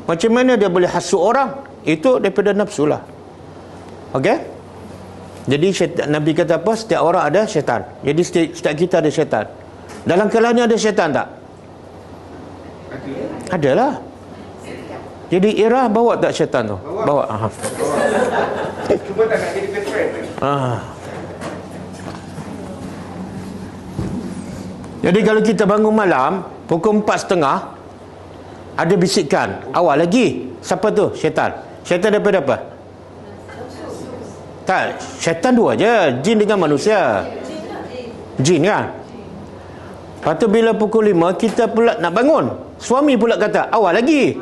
B: Macam mana dia boleh hasut orang? Itu daripada nafsu lah. Okey? Jadi syaitan, Nabi kata apa? Setiap orang ada syaitan. Jadi setiap kita ada syaitan. Dalam kalangan ni ada syaitan tak? Adalah. Jadi Ira bawa tak syaitan tu? Bawa.
D: Cuma tak nak jadi best friend.
B: Jadi kalau kita bangun malam pukul 4.30, ada bisikan, awal lagi. Siapa tu? Syaitan. Syaitan daripada apa? Tak, syaitan dua je, jin dengan manusia. Jin kan? Lepas tu bila pukul 5 kita pula nak bangun, suami pula kata awal lagi.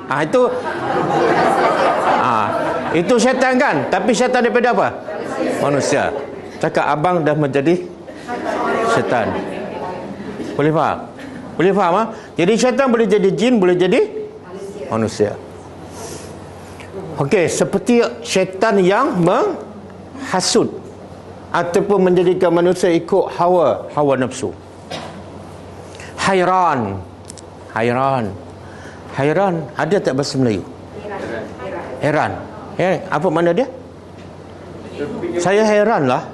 B: Itu syaitan kan? Tapi syaitan daripada apa? Manusia. Cakap abang dah menjadi syaitan. Boleh faham? Boleh faham ha? Jadi syaitan boleh jadi jin, boleh jadi manusia. Okey, seperti syaitan yang menghasut ataupun menjadikan manusia ikut hawa nafsu. Hairan ada tak bahasa Melayu? Heran. Apa makna dia? Saya heran lah.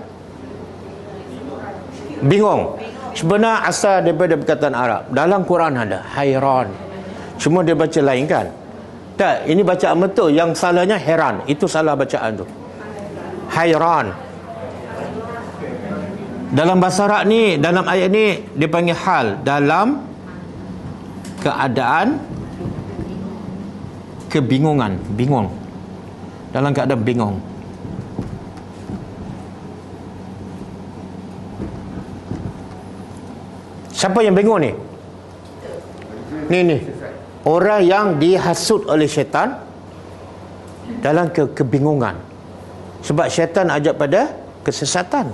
B: Bingung. Sebenarnya asal daripada perkataan Arab. Dalam Quran ada hairan. Cuma dia baca lain kan? Tak, ini bacaan betul. Yang salahnya heran. Itu salah bacaan tu. Hairan. Dalam bahasa Arab ni, dalam ayat ni dia panggil hal, dalam keadaan kebingungan, bingung. Dalam keadaan bingung. Siapa yang bingung ni? Ni. Orang yang dihasut oleh syaitan dalam kebingungan. Sebab syaitan ajak pada kesesatan.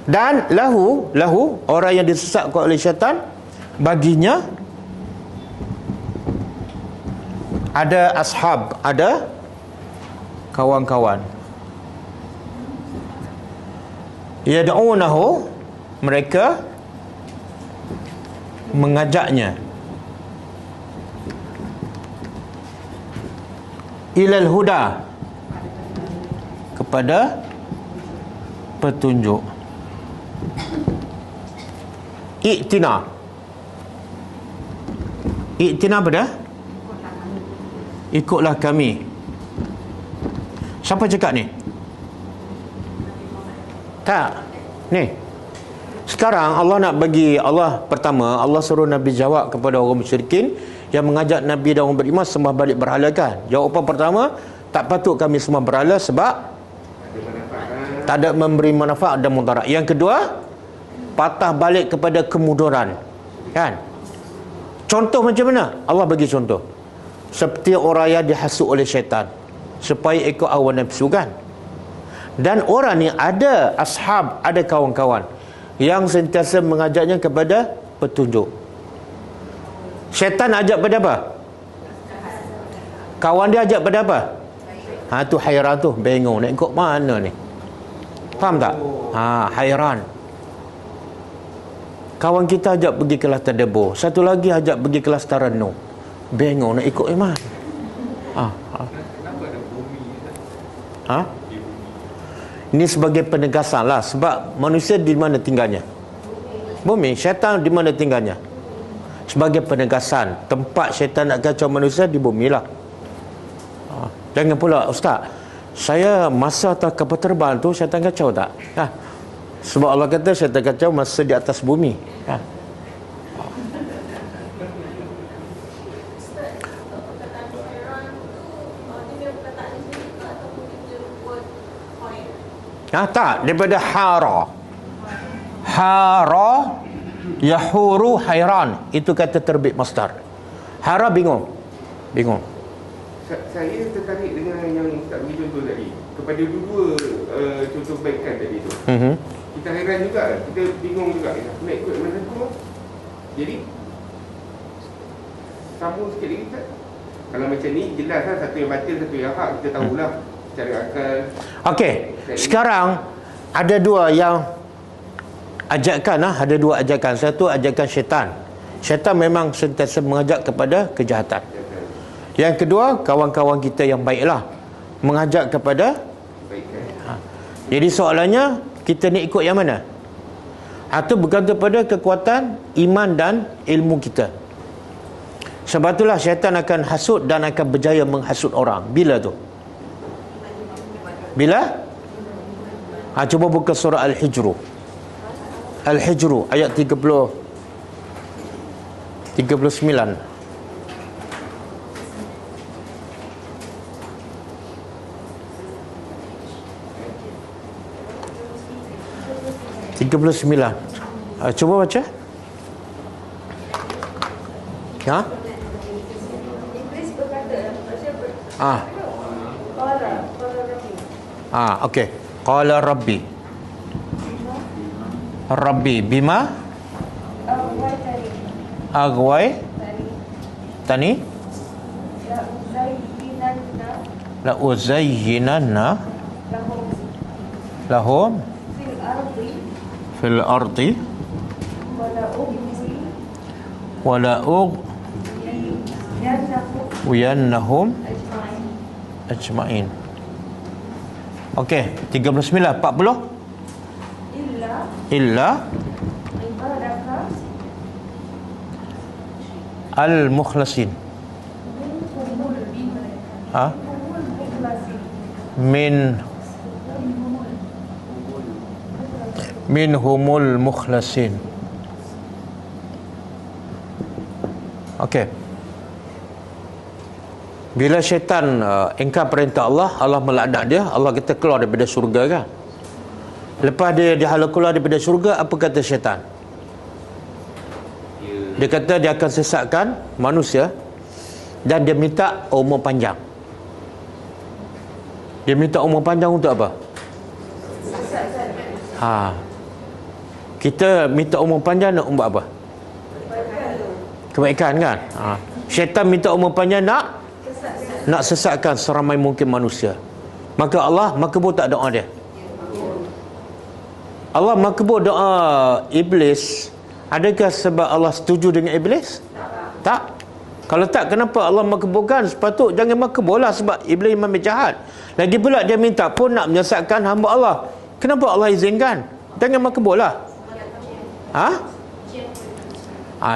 B: Dan lahu orang yang disesatkan oleh syaitan, baginya ada ashab, ada kawan-kawan. Yad'unahu, mereka mengajaknya ilal huda, kepada petunjuk. Iktina pada ikutlah kami. Siapa cakap ni? Tak. Ni. Sekarang Allah nak bagi, pertama Allah suruh Nabi jawab kepada orang musyrikin yang mengajak Nabi dan orang beriman sembah balik berhala kan. Jawapan pertama, tak patut kami sembah berhala sebab tak ada memberi manfaat dan mudarat. Yang kedua, patah balik kepada kemudaran. Kan? Contoh macam mana? Allah bagi contoh. Seperti orang yang dihasut oleh syaitan supaya ikut hawa nafsu kan. Dan orang ni ada ashab, ada kawan-kawan yang sentiasa mengajaknya kepada petunjuk. Syaitan ajak pada apa? Kawan dia ajak pada apa? Tu hairan tu, bingung nak ikut mana ni. Faham tak? Hairan. Kawan kita ajak pergi kelas tadabbur, satu lagi ajak pergi kelas taranum. Bingung nak ikut iman. Ini sebagai penegasan lah. Sebab manusia di mana tinggalnya? Bumi. Syaitan di mana tinggalnya? Sebagai penegasan, tempat syaitan nak kacau manusia di bumi lah. Jangan pula, Ustaz, saya masa atas kapal terbang tu syaitan kacau tak? Sebab Allah kata syaitan kacau masa di atas bumi. Tak, daripada hara yahuru hairan, itu kata terbit masdar. Hara bingung.
D: Saya tertarik dengan yang Ustaz bagi contoh tadi. Kepada dua contoh kebaikan tadi tu. Kita hairan juga, kita bingung juga. Aku nak ikut mana tu. Jadi sambung sikit lagi Ustaz. Kalau macam ni jelas lah, satu yang batil, satu yang hak, kita tahulah secara akal. Okey,
B: sekarang ada dua yang ajakan ada dua ajakan. Satu ajakan syaitan. Syaitan memang sentiasa mengajak kepada kejahatan. Yang kedua, kawan-kawan kita yang baiklah mengajak kepada kebaikan. Jadi soalannya, kita ni ikut yang mana? Atau bergantung pada kekuatan iman dan ilmu kita. Sebab itulah syaitan akan hasut dan akan berjaya menghasut orang. Bila tu? Bila? Cuba buka surah Al-Hijru. Al-Hijru ayat 39. Cuba baca.
C: Iblis berkata,
B: okey. Qala Rabbi bima aghwai tani la uzayyinanna lahum fil ardi wala ughwiyannahum ajma'in. Okey, 39, 40. Illa al-mukhlasin. Minhumul mukhlasin. Okey. Bila syaitan ingkar perintah Allah, Allah melaknat dia, Allah kata keluar daripada syurga kan. Lepas dia dihala keluar daripada syurga, apa kata syaitan? Dia kata dia akan sesatkan manusia dan dia minta umur panjang. Dia minta umur panjang untuk apa? Kita minta umur panjang nak buat apa? Kebaikan kan? Syaitan minta umur panjang nak sesatkan seramai mungkin manusia. Maka Allah makbul tak doa dia? Allah makbul doa iblis. Adakah sebab Allah setuju dengan iblis? Tak. Kalau tak, kenapa Allah makbulkan? Sepatut jangan makbul lah, sebab iblis memang jahat. Lagi pula dia minta pun nak menyesatkan hamba Allah. Kenapa Allah izinkan? Jangan makbul lah.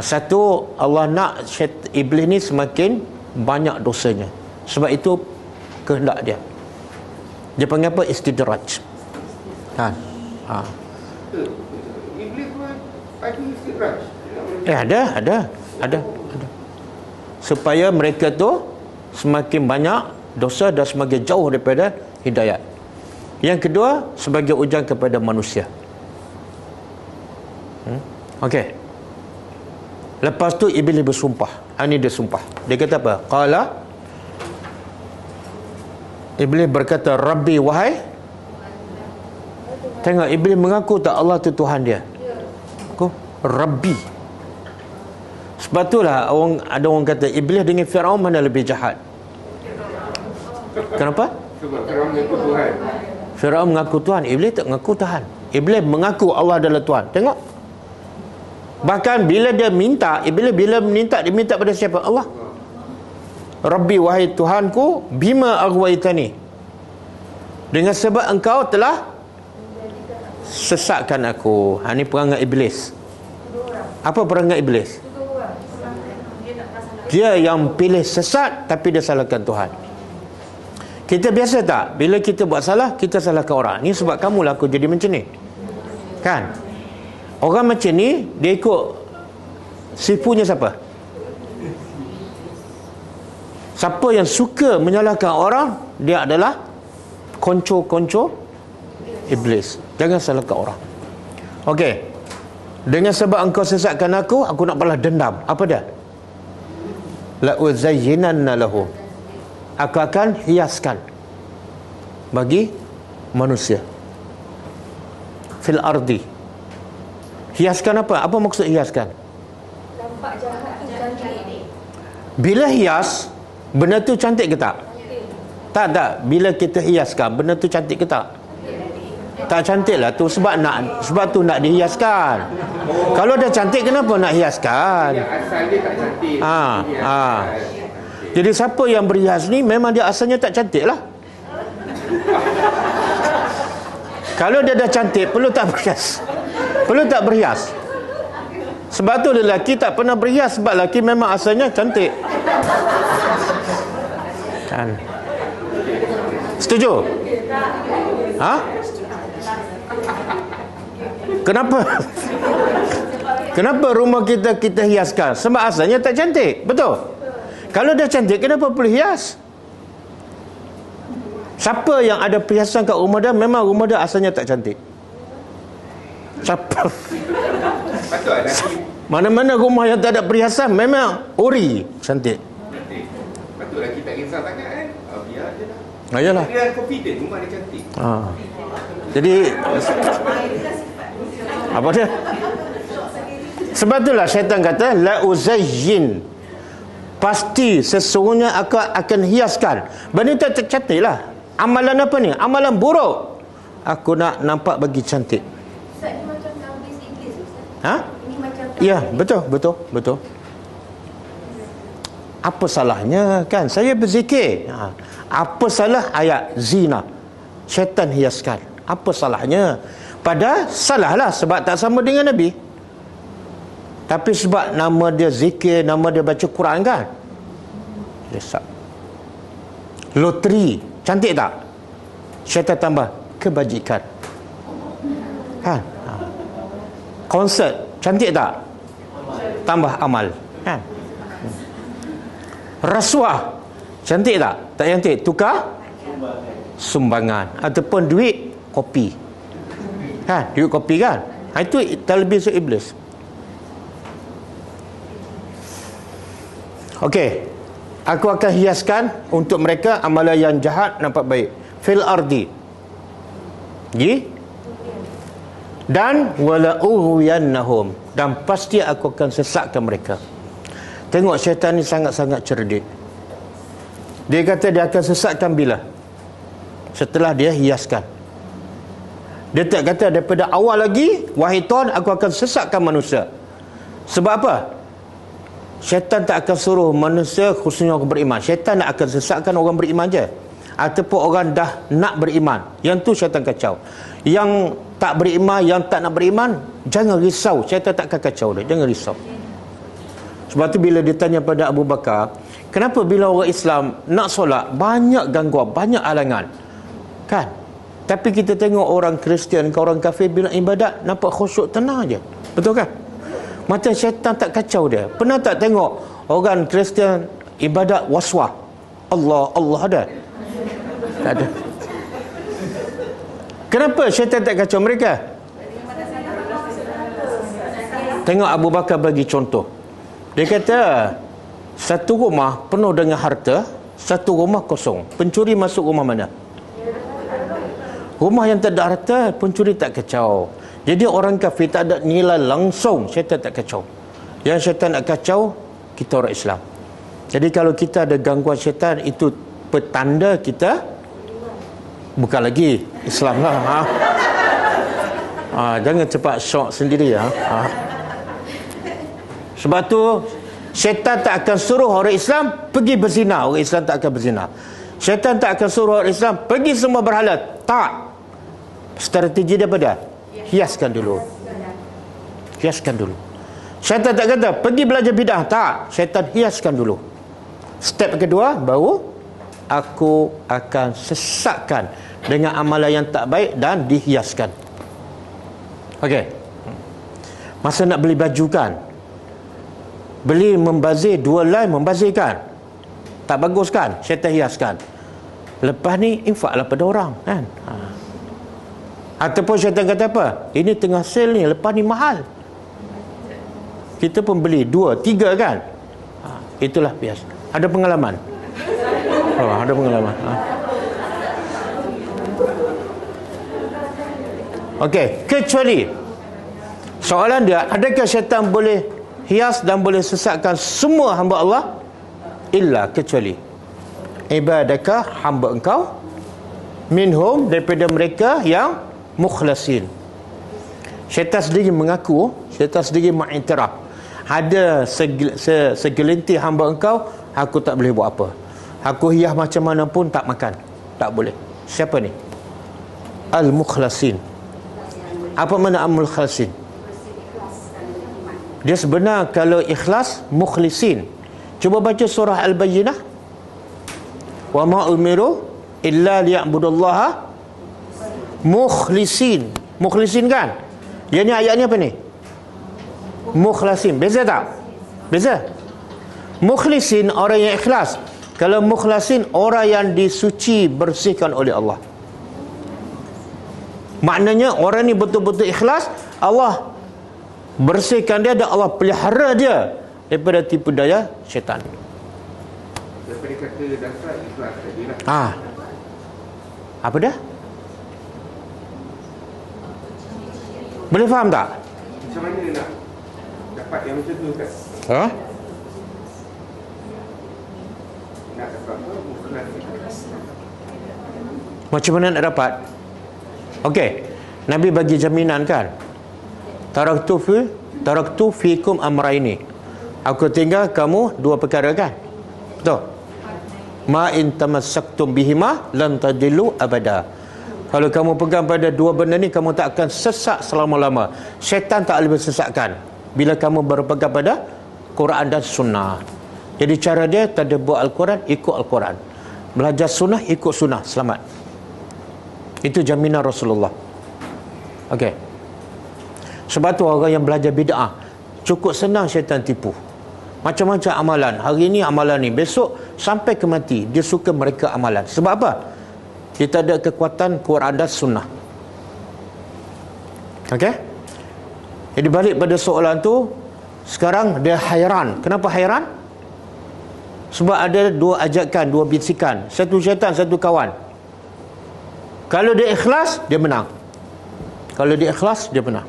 B: Satu, Allah nak iblis ni semakin banyak dosanya. Sebab itu kehendak dia. Dia panggil apa? Istidraj.
D: Iblis pun ada istidraj.
B: Ada. Supaya mereka tu semakin banyak dosa dan semakin jauh daripada hidayat. Yang kedua, sebagai ujian kepada manusia. Okey. Lepas tu iblis bersumpah. Ini dia sumpah. Dia kata apa? Qala, iblis berkata, Rabbi, wahai. Tengok, iblis mengaku tak Allah tu Tuhan dia. Rabbi. Sebab itulah ada orang kata iblis dengan Firaun mana lebih jahat? Kenapa?
D: Sebab Firaun mengaku Tuhan.
B: Firaun mengaku Tuhan, Iblis tak mengaku Tuhan. Iblis mengaku Allah adalah Tuhan. Tengok. Bahkan bila dia minta, Iblis bila dia minta pada siapa? Allah. Rabbi, wahai Tuhanku, bima aghwaytani, dengan sebab engkau telah sesatkan aku. Ini perangai Iblis. Apa perangai Iblis? Dia yang pilih sesat, tapi dia salahkan Tuhan. Kita biasa tak? Bila kita buat salah, kita salahkan orang. Ni sebab kamulah aku jadi macam ni. Kan? Orang macam ni, dia ikut sipunya siapa? Siapa yang suka menyalahkan orang, dia adalah konco-konco Iblis. Jangan salahkan orang. Okey. Dengan sebab engkau sesatkan aku nak balas dendam. Apa dia? La uzayyinanna lahum. Aku akan hiaskan bagi manusia fil ardi. Hiaskan apa? Apa maksud hiaskan?
C: Nampak jahat tu cantik.
B: Bila hias, benda tu cantik ke tak? Tak. Bila kita hiaskan, benda tu cantik ke tak? Tak cantik lah tu, sebab tu nak dihiaskan. Kalau dah cantik, kenapa nak hiaskan?
D: Yang asal dia tak cantik.
B: Jadi siapa yang berhias ni memang dia asalnya tak cantik lah. Kalau dia dah cantik, perlu tak berhias? Perlu tak berhias? Sebab tu lelaki tak pernah berhias, sebab lelaki memang asalnya cantik. Kan? Setuju? Ha? Kenapa rumah kita hiaskan? Sebab asalnya tak cantik. Betul? Kalau dah cantik, kenapa perlu hias? Siapa yang ada perhiasan kat rumah dia, memang rumah dia asalnya tak cantik. Siapa? Mana-mana rumah yang tak ada perhiasan, memang ori cantik.
D: Patutlah kita risau sangat kan. Biar je lah.
B: Ayalah.
D: Dia confident rumah dia cantik.
B: Jadi apa dia? Sebab itulah syaitan kata la uzayyin, pasti sesungguhnya aku akan hiaskan. Benda tak cantik lah. Amalan apa ni? Amalan buruk aku nak nampak bagi cantik.
C: Ustaz, ni macam talbis iblis, Ustaz.
B: Ha?
C: Ini macam
B: Ya, betul. Apa salahnya kan? Saya berzikir. Apa salah ayat zina? Syaitan hiaskan. Apa salahnya? Padahal salah lah, sebab tak sama dengan Nabi. Tapi sebab nama dia zikir, nama dia baca Quran kan? Hiaskan. Loteri, cantik tak? Syaitan tambah kebajikan. Kan? Konsert, cantik tak? Tambah amal. Kan? Rasuah, cantik tak? Tak cantik, tukar sumbangan. Ataupun duit kopi. Kan? Duit kopi kan? Itu talbis iblis. Okey. Aku akan hiaskan untuk mereka amalan yang jahat nampak baik. Fil ardi. Dan wala ughwiyannahum, dan pasti aku akan sesatkan mereka. Tengok syaitan ni sangat-sangat cerdik. Dia kata dia akan sesatkan bila? Setelah dia hiaskan. Dia tak kata daripada awal lagi, wahai Tuhan, aku akan sesatkan manusia. Sebab apa? Syaitan tak akan suruh manusia, khususnya orang beriman. Syaitan nak akan sesatkan orang beriman je, ataupun orang dah nak beriman. Yang tu syaitan kacau. Yang tak beriman, yang tak nak beriman, jangan risau. Syaitan tak akan kacau dia. Jangan risau. Sebab tu bila ditanya pada Abu Bakar, kenapa bila orang Islam nak solat banyak gangguan, banyak halangan? Kan? Tapi kita tengok orang Kristian ke orang kafir bila ibadat nampak khusyuk, tenang je. Betul kan? Macam syaitan tak kacau dia. Pernah tak tengok orang Kristian ibadat waswah? Allah ada? Tak ada. Kenapa syaitan tak kacau mereka? Tengok Abu Bakar bagi contoh. Dia kata satu rumah penuh dengan harta, satu rumah kosong. Pencuri masuk rumah mana? Rumah yang tak ada harta, pencuri tak kacau. Jadi orang kafir tak ada nilai langsung, syaitan tak kacau. Yang syaitan nak kacau, kita orang Islam. Jadi kalau kita ada gangguan syaitan, itu petanda kita Bukan lagi Islam lah. Jangan cepat syok sendiri ya. Sebab tu syaitan tak akan suruh orang Islam pergi berzina. Orang Islam tak akan berzina. Syaitan tak akan suruh orang Islam pergi semua berhala. Tak. Strategi dia apa dia? Hiaskan dulu. Hiaskan dulu. Syaitan tak kata pergi belajar bidah. Tak. Syaitan hiaskan dulu. Step kedua, baru aku akan sesatkan dengan amalan yang tak baik dan dihiaskan. Okey. Masa nak beli baju kan, beli membazir, dua line membazirkan, tak bagus kan, syaitan hiaskan. Lepas ni infaklah pada orang kan. Ataupun syaitan kata apa, ini tengah sale ni, lepas ni mahal, kita pun beli 2, 3 kan. Itulah biasa. Ada pengalaman? Ada pengalaman. Okey, kecuali soalan dia, adakah syaitan boleh hias dan boleh sesatkan semua hamba Allah? Illa, kecuali ibadakah hamba engkau, minhum, daripada mereka yang mukhlasin. Syaitan sendiri mengaku, syaitan sendiri mengiktiraf, ada segelintir hamba engkau aku tak boleh buat apa, aku hias macam mana pun tak makan, tak boleh. Siapa ni? Al-mukhlasin. Apa makna al-mukhlasin? Dia sebenar kalau ikhlas, mukhlisin. Cuba baca surah Al-Bayyinah. Wa ma umiru illa liya'budullaha mukhlisin. Mukhlisin kan? Dia ni ayat ni apa ni? Mukhlasin. Beza tak? Beza. Mukhlisin orang yang ikhlas. Kalau mukhlasin orang yang disuci, bersihkan oleh Allah. Maknanya orang ni betul-betul ikhlas, Allah bersihkan dia dan Allah pelihara dia daripada tipu daya syaitan.
D: Daripada kata dasar ikhlas tadi lah.
B: Apa dah? Boleh faham tak?
D: Macam mana nak dapat yang macam tu kan? Nak dapat apa? Mukhlas.
B: Macam mana nak dapat? Okey, Nabi bagi jaminan kan, taraktu fikum amraini, aku tinggal kamu dua perkara kan, betul? Ma in tamassaktum bihima lan tadillu abada. Kalau kamu pegang pada dua benda ni, kamu tak akan sesat selama-lama. Syaitan tak boleh sesatkan bila kamu berpegang pada Quran dan sunnah. Jadi cara dia, tadabbur Al-Quran, ikut Al-Quran, belajar sunnah, ikut sunnah, selamat. Itu jaminan Rasulullah. Okey. Sebab tu orang yang belajar bid'ah cukup senang syaitan tipu. Macam-macam amalan. Hari ni amalan ni, besok sampai ke mati dia suka mereka amalan. Sebab apa? Kita ada kekuatan Quran dan sunnah. Okey? Jadi balik pada soalan tu, sekarang dia hairan. Kenapa hairan? Sebab ada dua ajakan, dua bisikan. Satu syaitan, satu kawan. Kalau dia ikhlas, dia menang. Kalau dia ikhlas, dia menang.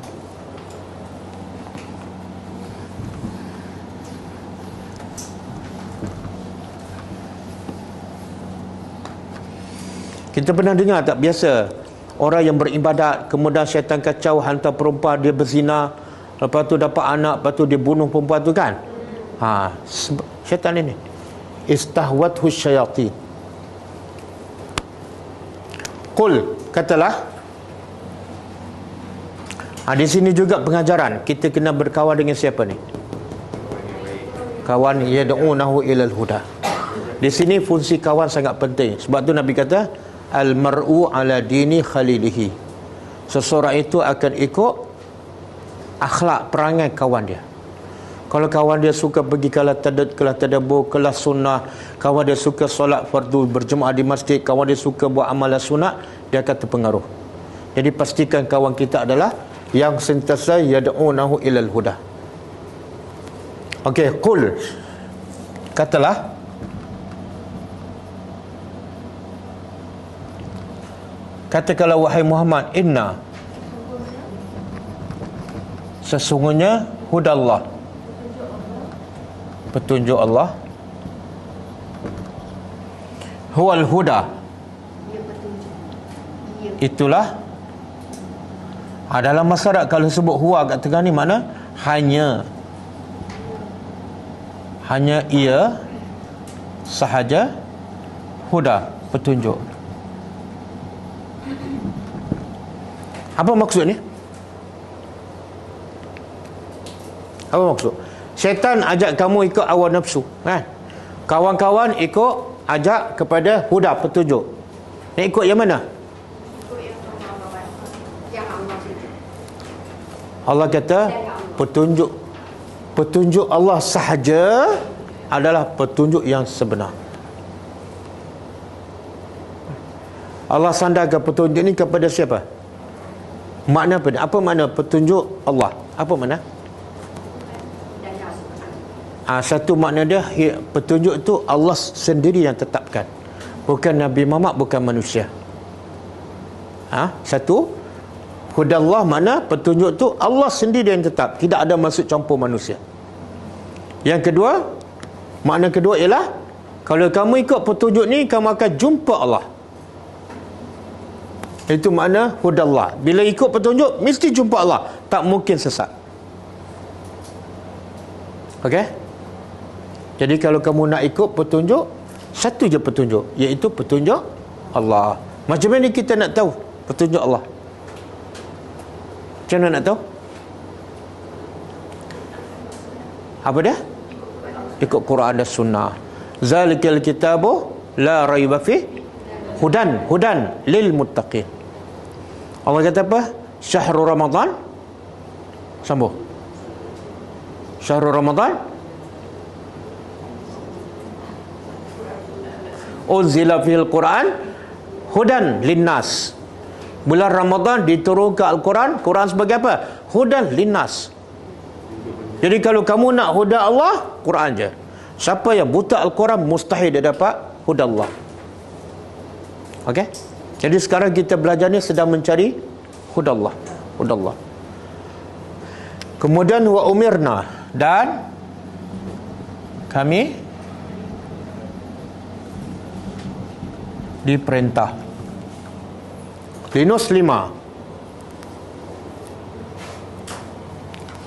B: Kita pernah dengar tak, biasa orang yang beribadat, kemudian syaitan kacau, hantar perempuan, dia berzina, lepas tu dapat anak, lepas tu dia bunuh perempuan tu kan. Syaitan ini istahwathu syayatin. Qul, katalah. Di sini juga pengajaran, kita kena berkawan dengan siapa ni? Kawan yad'unahu ilal huda. Di sini fungsi kawan sangat penting. Sebab tu Nabi kata, al-mar'u ala dini khalilihi. Seseorang itu akan ikut akhlak, perangai kawan dia. Kalau kawan dia suka pergi kelas tadabbur, kelas sunnah, kawan dia suka solat fardu berjemaah di masjid, kawan dia suka buat amalan sunat, dia akan terpengaruh. Jadi pastikan kawan kita adalah yang sentiasa yad'unahu ilal huda. Okey, qul, katalah. Katakanlah wahai Muhammad, inna, sesungguhnya hudallah, petunjuk Allah, huwal huda, Itulah dalam masyarakat kalau sebut huwa kat tengah ni makna hanya ia sahaja huda, petunjuk. Apa maksud ni? Apa maksud? Syaitan ajak kamu ikut hawa nafsu, kan? Kawan-kawan ikut ajak kepada huda, petunjuk. Nak ikut yang mana?
C: Ikut yang Allah, yang Allah tunjuk.
B: Allah kata petunjuk Allah sahaja adalah petunjuk yang sebenar. Allah sandarkan petunjuk ni kepada siapa? Makna apa? Apa makna petunjuk Allah? Apa makna? Satu makna dia, petunjuk tu Allah sendiri yang tetapkan, bukan Nabi Muhammad, bukan manusia. Satu, hudallah makna petunjuk tu Allah sendiri yang tetap, tidak ada masuk campur manusia. Yang kedua, makna kedua ialah kalau kamu ikut petunjuk ni, kamu akan jumpa Allah. Itu makna hudallah. Bila ikut petunjuk, mesti jumpa Allah, tak mungkin sesat. Okey? Jadi kalau kamu nak ikut petunjuk, satu je petunjuk, iaitu petunjuk Allah. Macam mana kita nak tahu petunjuk Allah? Macam mana nak tahu? Apa dia? Ikut Quran dan Sunnah. Zalikal kitabu la raiba fi hudan lil muttaqin. Allah kata apa? Syahrul Ramadan. Sambung. Syahrul Ramadan unzila fil Quran hudan linnas. Bulan Ramadan diturunkan Al-Quran. Quran sebagai apa? Hudan linnas. Jadi kalau kamu nak huda Allah, Quran je. Siapa yang buta Al-Quran, mustahil dia dapat huda Allah. Okey? Jadi sekarang kita belajar ni sedang mencari huda Allah. Huda Allah. Kemudian wa umirna, dan kami diperintah linuslima,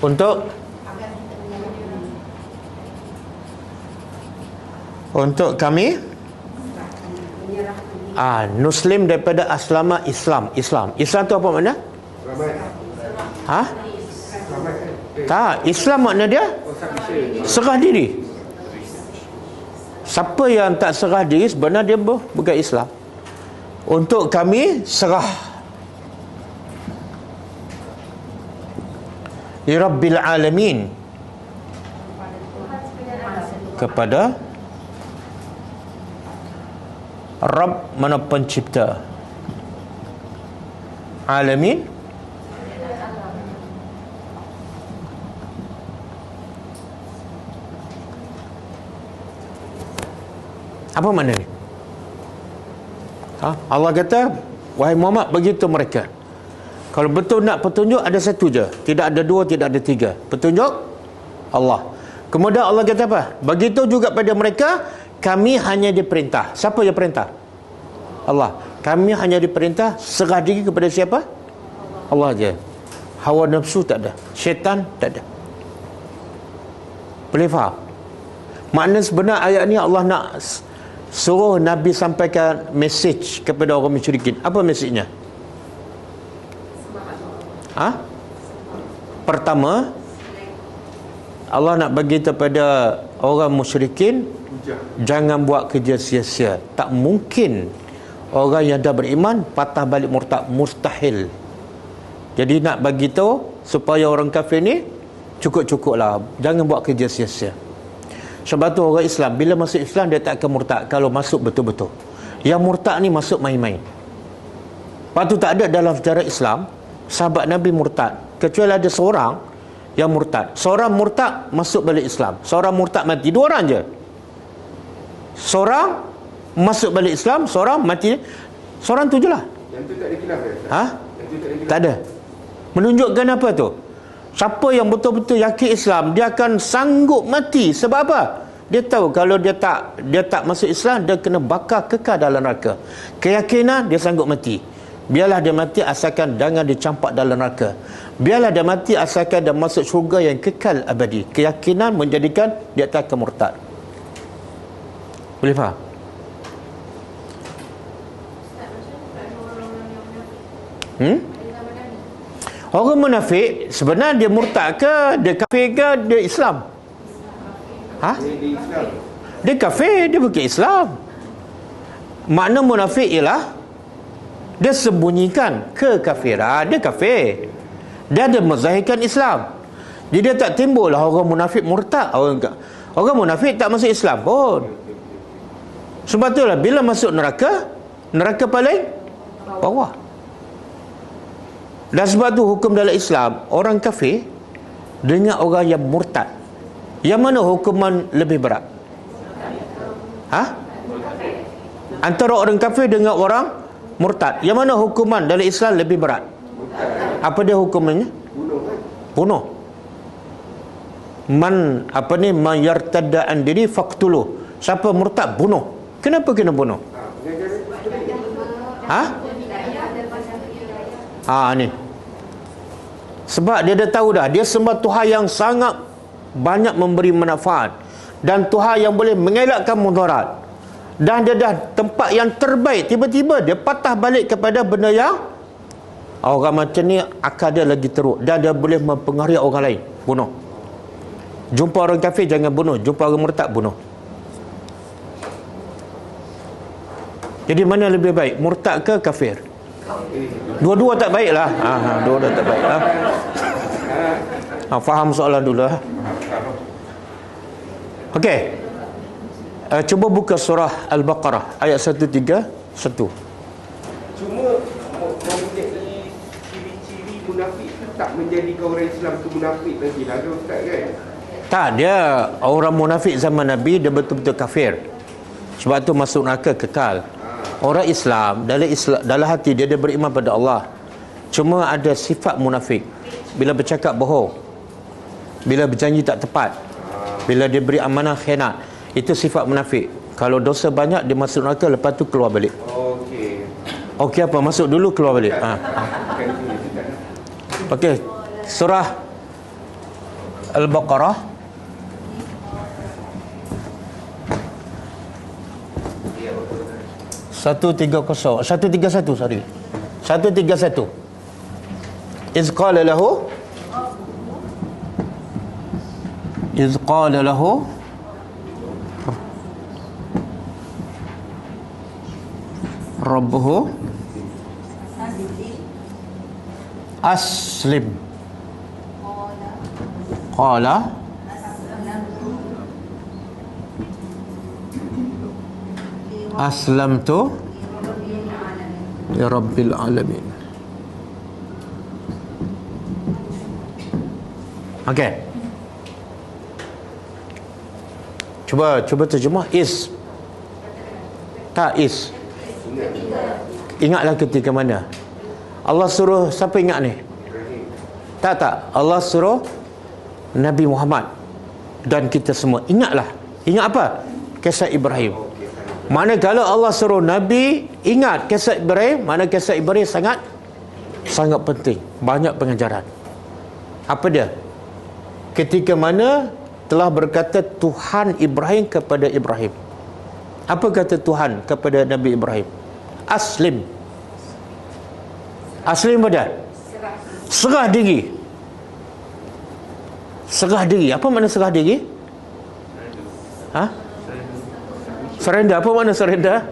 B: untuk kami nuslim daripada aslama Islam tu apa makna? Tak, Islam makna dia serah diri. Siapa yang tak serah diri sebenarnya dia bukan Islam. Untuk kami serah li Rabbil Alamin, kepada Rabb mana pencipta, Alamin apa makna ni? Allah kata, wahai Muhammad, begitu mereka. Kalau betul nak petunjuk, ada satu je, tidak ada dua, tidak ada tiga. Petunjuk Allah. Kemudian Allah kata apa? Begitu juga pada mereka, kami hanya diperintah. Siapa yang perintah? Allah. Kami hanya diperintah serah diri kepada siapa? Allah je. Hawa nafsu tak ada, syaitan tak ada. Boleh faham? Makna sebenar ayat ni, Allah nak suruh Nabi sampaikan mesej kepada orang musyrikin. Apa mesejnya? Pertama, Allah nak bagi kepada orang musyrikin, jangan buat kerja sia-sia. Tak mungkin orang yang dah beriman patah balik murtad, mustahil. Jadi nak bagi tahu supaya orang kafir ni cukup-cukuplah, jangan buat kerja sia-sia. Sebab tu orang Islam bila masuk Islam dia tak akan murtad kalau masuk betul-betul. Yang murtad ni masuk main-main. Lepas tu tak ada dalam sejarah Islam sahabat Nabi murtad, kecuali ada seorang yang murtad. Seorang murtad masuk balik Islam, seorang murtad mati. Dua orang je. Seorang masuk balik Islam, seorang mati. Seorang tu je lah.
D: Yang tu tak ada khilaf ke? Yang tu tak ada khilaf.
B: Tak ada. Menunjukkan apa tu? Siapa yang betul-betul yakin Islam, dia akan sanggup mati. Sebab apa? Dia tahu kalau dia tak masuk Islam, dia kena bakar kekal dalam neraka. Keyakinan dia sanggup mati. Biarlah dia mati asalkan jangan dicampak dalam neraka. Biarlah dia mati asalkan dia masuk syurga yang kekal abadi. Keyakinan menjadikan dia tak murtad. Boleh faham? Orang munafik sebenarnya dia murtad ke, dia kafir ke, dia Islam? Dia kafir, dia bukan Islam. Makna munafik ialah dia sembunyikan kekafiran, dia kafir. Dia ada menzahirkan Islam. Jadi dia tak timbul lah orang munafik murtad. Orang munafik tak masuk Islam pun. Sebab itulah bila masuk neraka, neraka paling bawah. Dan sebab tu hukum dalam Islam, orang kafir dengan orang yang murtad, yang mana hukuman lebih berat? Antara orang kafir dengan orang murtad, yang mana hukuman dalam Islam lebih berat? Apa dia hukumannya? Bunuh. Man yartadda an diri faqtuluh. Siapa murtad, bunuh. Kenapa kena bunuh? Ni. Sebab dia dah tahu dah, dia sembah Tuhan yang sangat banyak memberi manfaat dan Tuhan yang boleh mengelakkan mudarat. Dan dia dah tempat yang terbaik, tiba-tiba dia patah balik kepada benda yang orang macam ni akal dia lagi teruk dan dia boleh mempengaruhi orang lain. Bunuh. Jumpa orang kafir jangan bunuh, jumpa orang murtad bunuh. Jadi mana lebih baik, murtad ke kafir? Dua-dua tak baik lah. Dua-dua tak baik lah. Faham soalan dulu lah. Okey. Cuba buka surah Al-Baqarah ayat 131.
D: Cuma mempunyai ciri-ciri munafik tu tak menjadikan orang Islam tu munafik nanti lah Ustaz kan?
B: Tak, dia orang munafik zaman Nabi dia betul-betul kafir. Sebab tu masuk neraka kekal. Orang Islam dalam hati dia beriman pada Allah. Cuma ada sifat munafik. Bila bercakap bohong, bila berjanji tak tepat, bila dia beri amanah khianat, itu sifat munafik. Kalau dosa banyak dia masuk neraka, lepas tu keluar balik. Okey apa? Masuk dulu keluar balik. Okey. Surah Al-Baqarah satu tiga satu, sorry. 131. Iz qala lahu Rabbuhu aslim. Qala aslamtu li rabbil alamin. Okey. Cuba terjemah is. Tak is. Ingatlah ketika mana Allah suruh, siapa ingat ni? Tak. Allah suruh Nabi Muhammad dan kita semua. Ingatlah. Ingat apa? Kisah Ibrahim. Mana kalau Allah suruh Nabi ingat kisah Ibrahim, mana kisah Ibrahim sangat penting. Banyak pengajaran. Apa dia? Ketika mana telah berkata Tuhan Ibrahim kepada Ibrahim. Apa kata Tuhan kepada Nabi Ibrahim? Aslim. Aslim pada? Serah diri. Serah diri. Apa makna serah diri? Surrender. Apa makna surrender?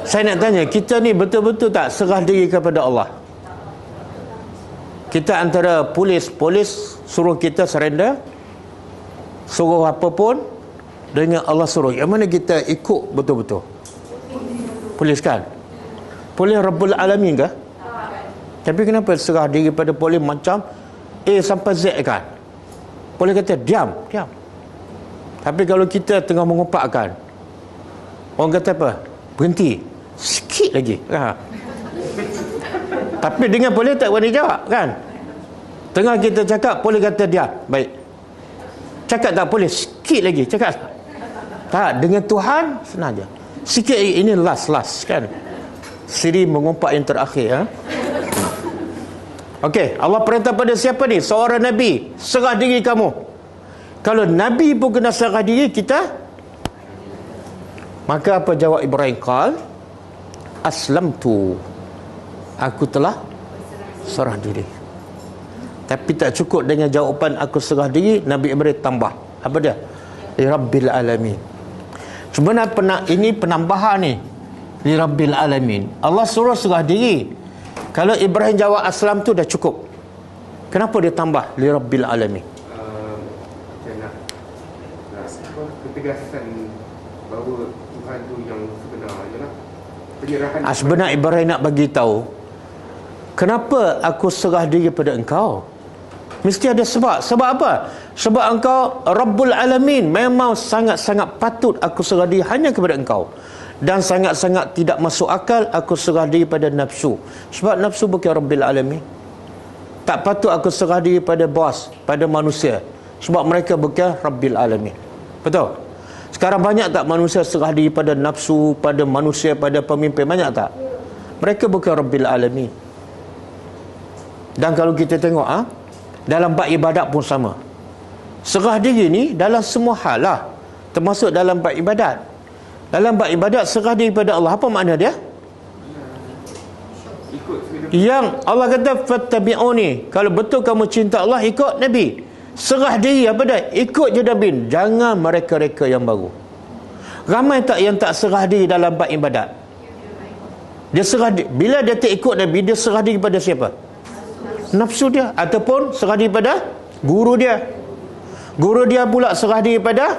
B: Saya nak tanya, kita ni betul-betul tak serah diri kepada Allah? Kita antara polis suruh kita surrender, suruh apa pun dengan Allah suruh, yang mana kita ikut betul-betul? Polis kan? Polis Rabbul Alamin ke? Tapi kenapa serah diri pada polis macam A sampai Z kan? Polis kata diam. Tapi kalau kita tengah mengupakkan, orang kata apa? Berhenti sikit lagi. Tapi dengan polis tak berani jawab kan? Tengah kita cakap, polis kata diam. Baik. Cakap tak polis? Sikit lagi. Cakap tak. Dengan Tuhan senang je. Sikit ini last kan. Siri mengumpat yang terakhir ha? Okey, Allah perintah pada siapa ni? Seorang Nabi, serah diri kamu. Kalau Nabi pun kena serah diri, kita maka apa jawab Ibrahim? Qal aslamtu, aku telah serah diri. Tapi tak cukup dengan jawapan aku serah diri, Nabi Ibrahim tambah. Apa dia? Li Rabbil Alamin. Sebenarnya ini penambahan ni. Li Rabbil Alamin. Allah suruh serah diri. Kalau Ibrahim jawab aslam tu dah cukup. Kenapa dia tambah Li Rabbil Alamin?
D: Ketegasan bahawa Tuhan tu yang sebenarnya lah. Penyerahan.
B: Sebenarnya Ibrahim nak bagi tahu, kenapa aku serah diri pada engkau? Mesti ada sebab. Sebab apa? Sebab engkau Rabbul Alamin. Memang sangat-sangat patut aku serah diri hanya kepada engkau. Dan sangat-sangat tidak masuk akal aku serah diri pada nafsu. Sebab nafsu bukan Rabbil Alamin. Tak patut aku serah diri pada bos, pada manusia. Sebab mereka bukan Rabbil Alamin. Betul? Sekarang banyak tak manusia serah diri pada nafsu, pada manusia, pada pemimpin? Banyak tak? Mereka bukan Rabbil Alamin. Dan kalau kita tengok dalam bab ibadat pun sama. Serah diri ni dalam semua hal lah, termasuk dalam bab ibadat. Dalam bab ibadat serah diri pada Allah, apa makna dia? Yang Allah kata fattabi'uni, kalau betul kamu cinta Allah, ikut Nabi. Serah diri apa dah? Ikut je Nabi. Jangan mereka-reka yang baru. Ramai tak yang tak serah diri dalam bab ibadat? Dia serah diri. Bila dia tak ikut Nabi, dia serah diri pada siapa? Nafsu dia. Ataupun serah diri pada guru dia. Guru dia pula serah diri pada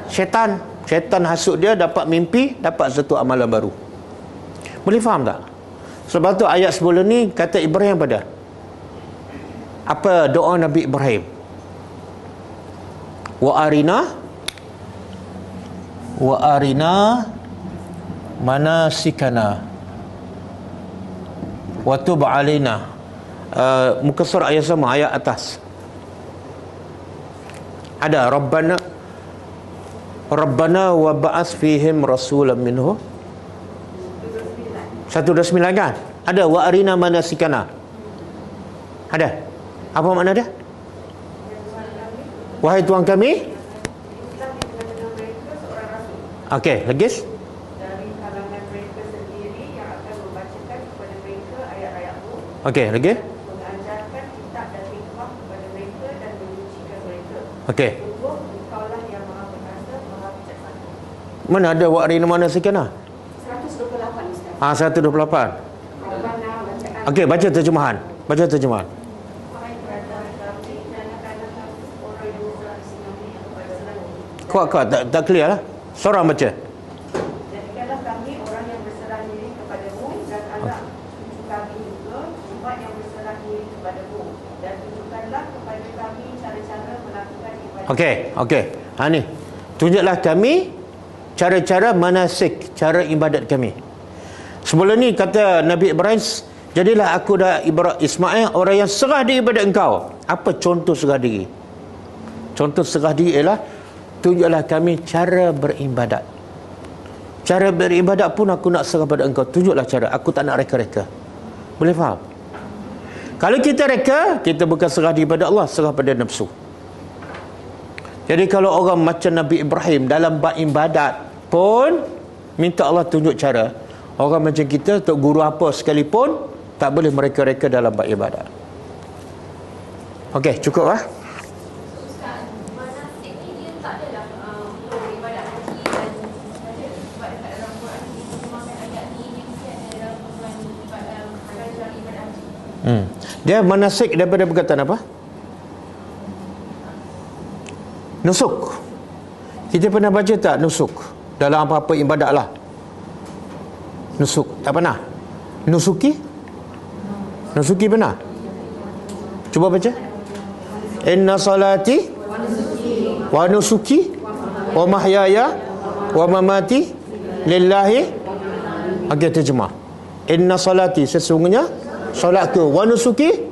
B: syaitan. Syaitan hasut dia, dapat mimpi, dapat satu amalan baru. Boleh faham tak? Sebab tu ayat sebelum ni kata Ibrahim pada apa doa Nabi Ibrahim? Wa arina manasikana wa tub alaina. Muka surah ayat sama, ayat atas ada Rabbana wa ba'ats fihim rasulan minhu 129 kan? Ada wa arina manasikana. Ada. Apa makna dia? Wahai Tuhan kami. Okey, lagi?
C: Dari kalangan mereka sendiri yang akan membacakan kepada mereka ayat-ayat-Mu.
B: Okey, lagi?
C: Mengajarkan kitab dan hikmah kepada mereka dan menyucikan mereka.
B: Okey.
C: Sungguh Engkaulah yang Maha Perkasa, Maha Bijaksana.
B: Mana ada wa arina manasikana?
C: 128 Ustaz.
B: 128. Okey, baca terjemahan. Baca terjemahan. Kuat-kuat, tak clear lah. Seorang baca.
C: Jadikanlah kami orang yang berserah diri kepadamu dan anak cucu kami juga umat yang berserah diri kepadamu, dan tunjukkanlah kepada kami cara-cara melakukan ibadat.
B: Okey. Ni. Tunjuklah kami cara-cara manasik, cara ibadat kami. Sebelum ni kata Nabi Ibrahim, jadilah aku dah Ismail orang yang serah diri pada engkau. Apa contoh serah diri? Contoh serah diri ialah tunjuklah kami cara beribadat. Cara beribadat pun aku nak serah pada engkau. Tunjuklah cara. Aku tak nak reka-reka. Boleh faham? Kalau kita reka, kita bukan serah diri pada Allah, serah pada nafsu. Jadi kalau orang macam Nabi Ibrahim dalam bab ibadat pun minta Allah tunjuk cara, orang macam kita, tok guru apa sekalipun, tak boleh mereka-reka dalam bab ibadat. Okey, cukup lah. Dia manasik daripada perkataan apa? Nusuk. Kita pernah baca tak nusuk? Dalam apa-apa ibadat lah. Nusuk. Tak pernah? Nusuki? Nusuki pernah? Cuba baca. Inna salati wa nusuki wa mahyaya wa mamati lillahi. Okey, terjemah. Inna salati, sesungguhnya solatku, wa nusuki.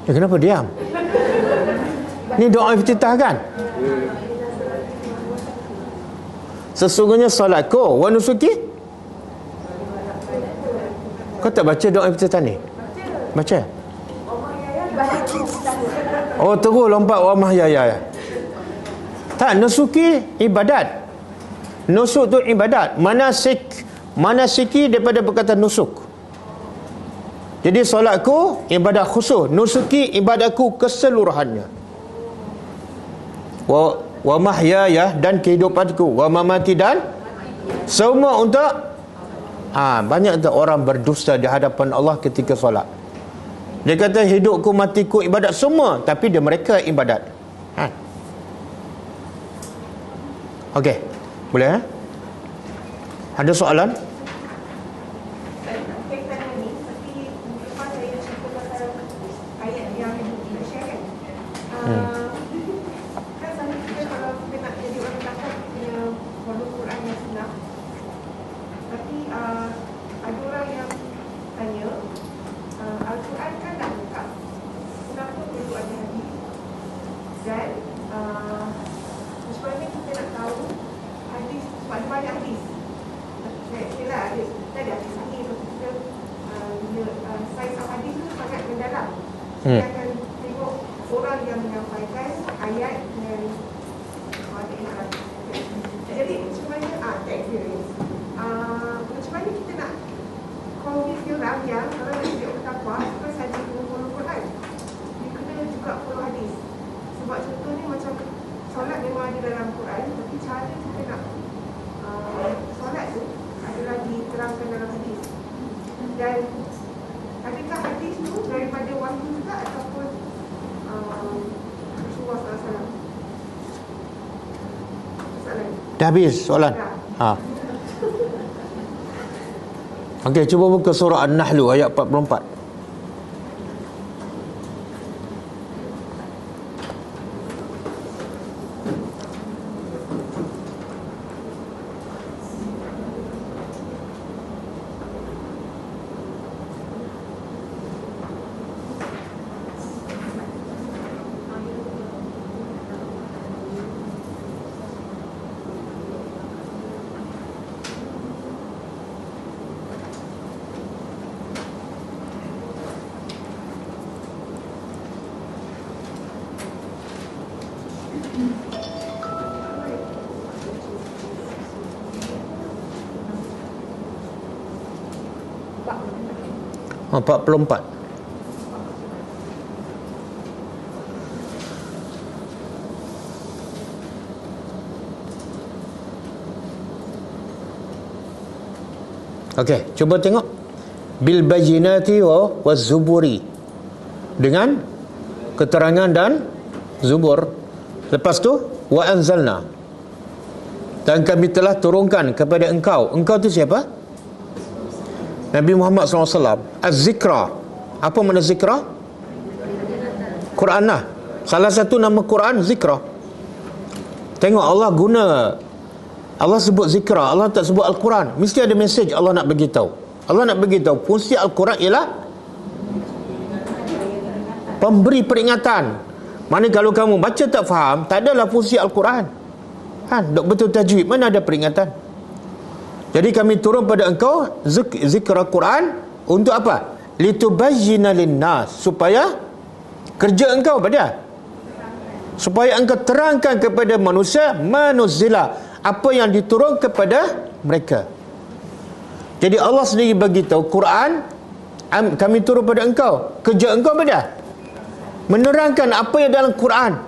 B: Kenapa diam? Ni doa iftitah kan? sesungguhnya solatku wa nusuki. Kau tak baca doa iftitah ni? Baca. Oh, terus lompat wa mahyaya. Tak, nusuki ibadat. Nusuk tu ibadat. Manasiki daripada perkataan nusuk. Jadi solatku ibadat khusus, nusuki ibadatku keseluruhannya. Wa mahyaya, dan kehidupanku, wa mamati, dan semua untuk banyak tu orang berdusta di hadapan Allah ketika solat. Dia kata hidupku matiku ibadat semua, tapi dia mereka ibadat. Okey, boleh Ada soalan?
C: Kita akan tengok orang yang menyampaikan ayat dan jadi sebenarnya experience. Macam mana kita nak convince orang yang kalau nak jadi orang takwa bukan saja follow Quran, dia kena juga follow hadis. Sebab contohnya macam solat memang ada dalam Quran, tapi cara kita nak solat tu adalah diterangkan dalam hadis. Dan adakah hadis tu daripada wahyu juga ataupun Rasulullah SAW?
B: Dah habis soalan? Okey, cuba buka surah An-Nahl ayat 44. Oh, 44. Okey, cuba tengok. Bil bayyinati wa zuburi. Dengan keterangan dan zubur. Lepas tu wa anzalna. Dan kami telah turunkan kepada engkau. Engkau tu siapa? Nabi Muhammad SAW. Az-Zikra. Apa makna zikra? Quran lah. Salah satu nama Quran zikra. Tengok Allah guna, Allah sebut zikra, Allah tak sebut Al-Quran. Mesti ada mesej Allah nak beritahu. Allah nak beritahu fungsi Al-Quran ialah pemberi peringatan. Mana kalau kamu baca tak faham, tak adalah fungsi Al-Quran. Dok betul tajwid, mana ada peringatan. Jadi kami turun pada engkau zikra Quran untuk apa? Litubayyina linnas, supaya kerja engkau pada, supaya engkau terangkan kepada manusia manuzila, apa yang diturun kepada mereka. Jadi Allah sendiri beritahu Quran kami turun pada engkau, kerja engkau pada menerangkan apa yang dalam Quran.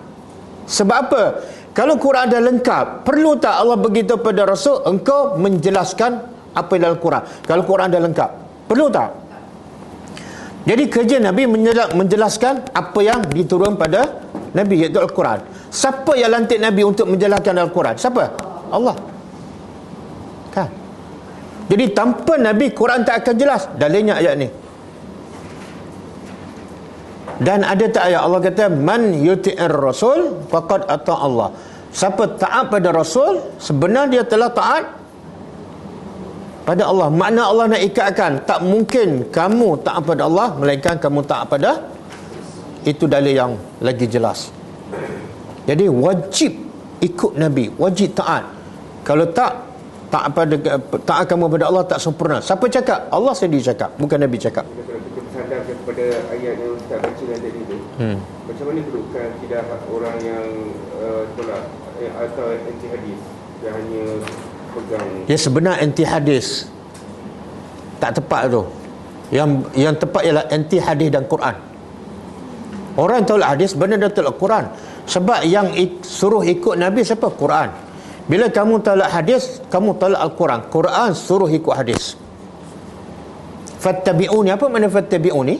B: Sebab apa? Kalau Quran dah lengkap, perlu tak Allah beritahu pada Rasul engkau menjelaskan apa yang dalam Quran? Kalau Quran dah lengkap, perlu tak? Jadi kerja Nabi menjelaskan apa yang diturun pada Nabi, iaitu Al-Quran. Siapa yang lantik Nabi untuk menjelaskan Al-Quran? Siapa? Allah. Kan? Jadi tanpa Nabi, Quran tak akan jelas. Dalilnya ayat ni. Dan ada tak ayat Allah kata man yuti'ir rasul faqad ata Allah. Siapa taat pada Rasul, sebenarnya dia telah taat pada Allah. Makna Allah nak ikatkan, tak mungkin kamu taat pada Allah melainkan kamu taat pada, itu dalil yang lagi jelas. Jadi wajib ikut Nabi, wajib taat. Kalau tak kamu kepada Allah tak sempurna. Siapa cakap? Allah sendiri cakap, bukan Nabi cakap.
D: Kalau kita bersandarkan kepada ayat yang Ustaz baca tadi tu, macam mana kedudukan tidak orang yang tolak atau anti hadis yang hanya pegang?
B: Dia sebenar anti hadis. Tak tepat tu. Yang tepat ialah anti hadis dan Quran. Orang tolak hadis benar dia tolak Quran. Sebab yang suruh ikut Nabi siapa? Quran. Bila kamu tolak hadis, kamu tolak Al-Quran. Quran suruh ikut hadis. Fattabi'uni. Apa makna fattabi'uni?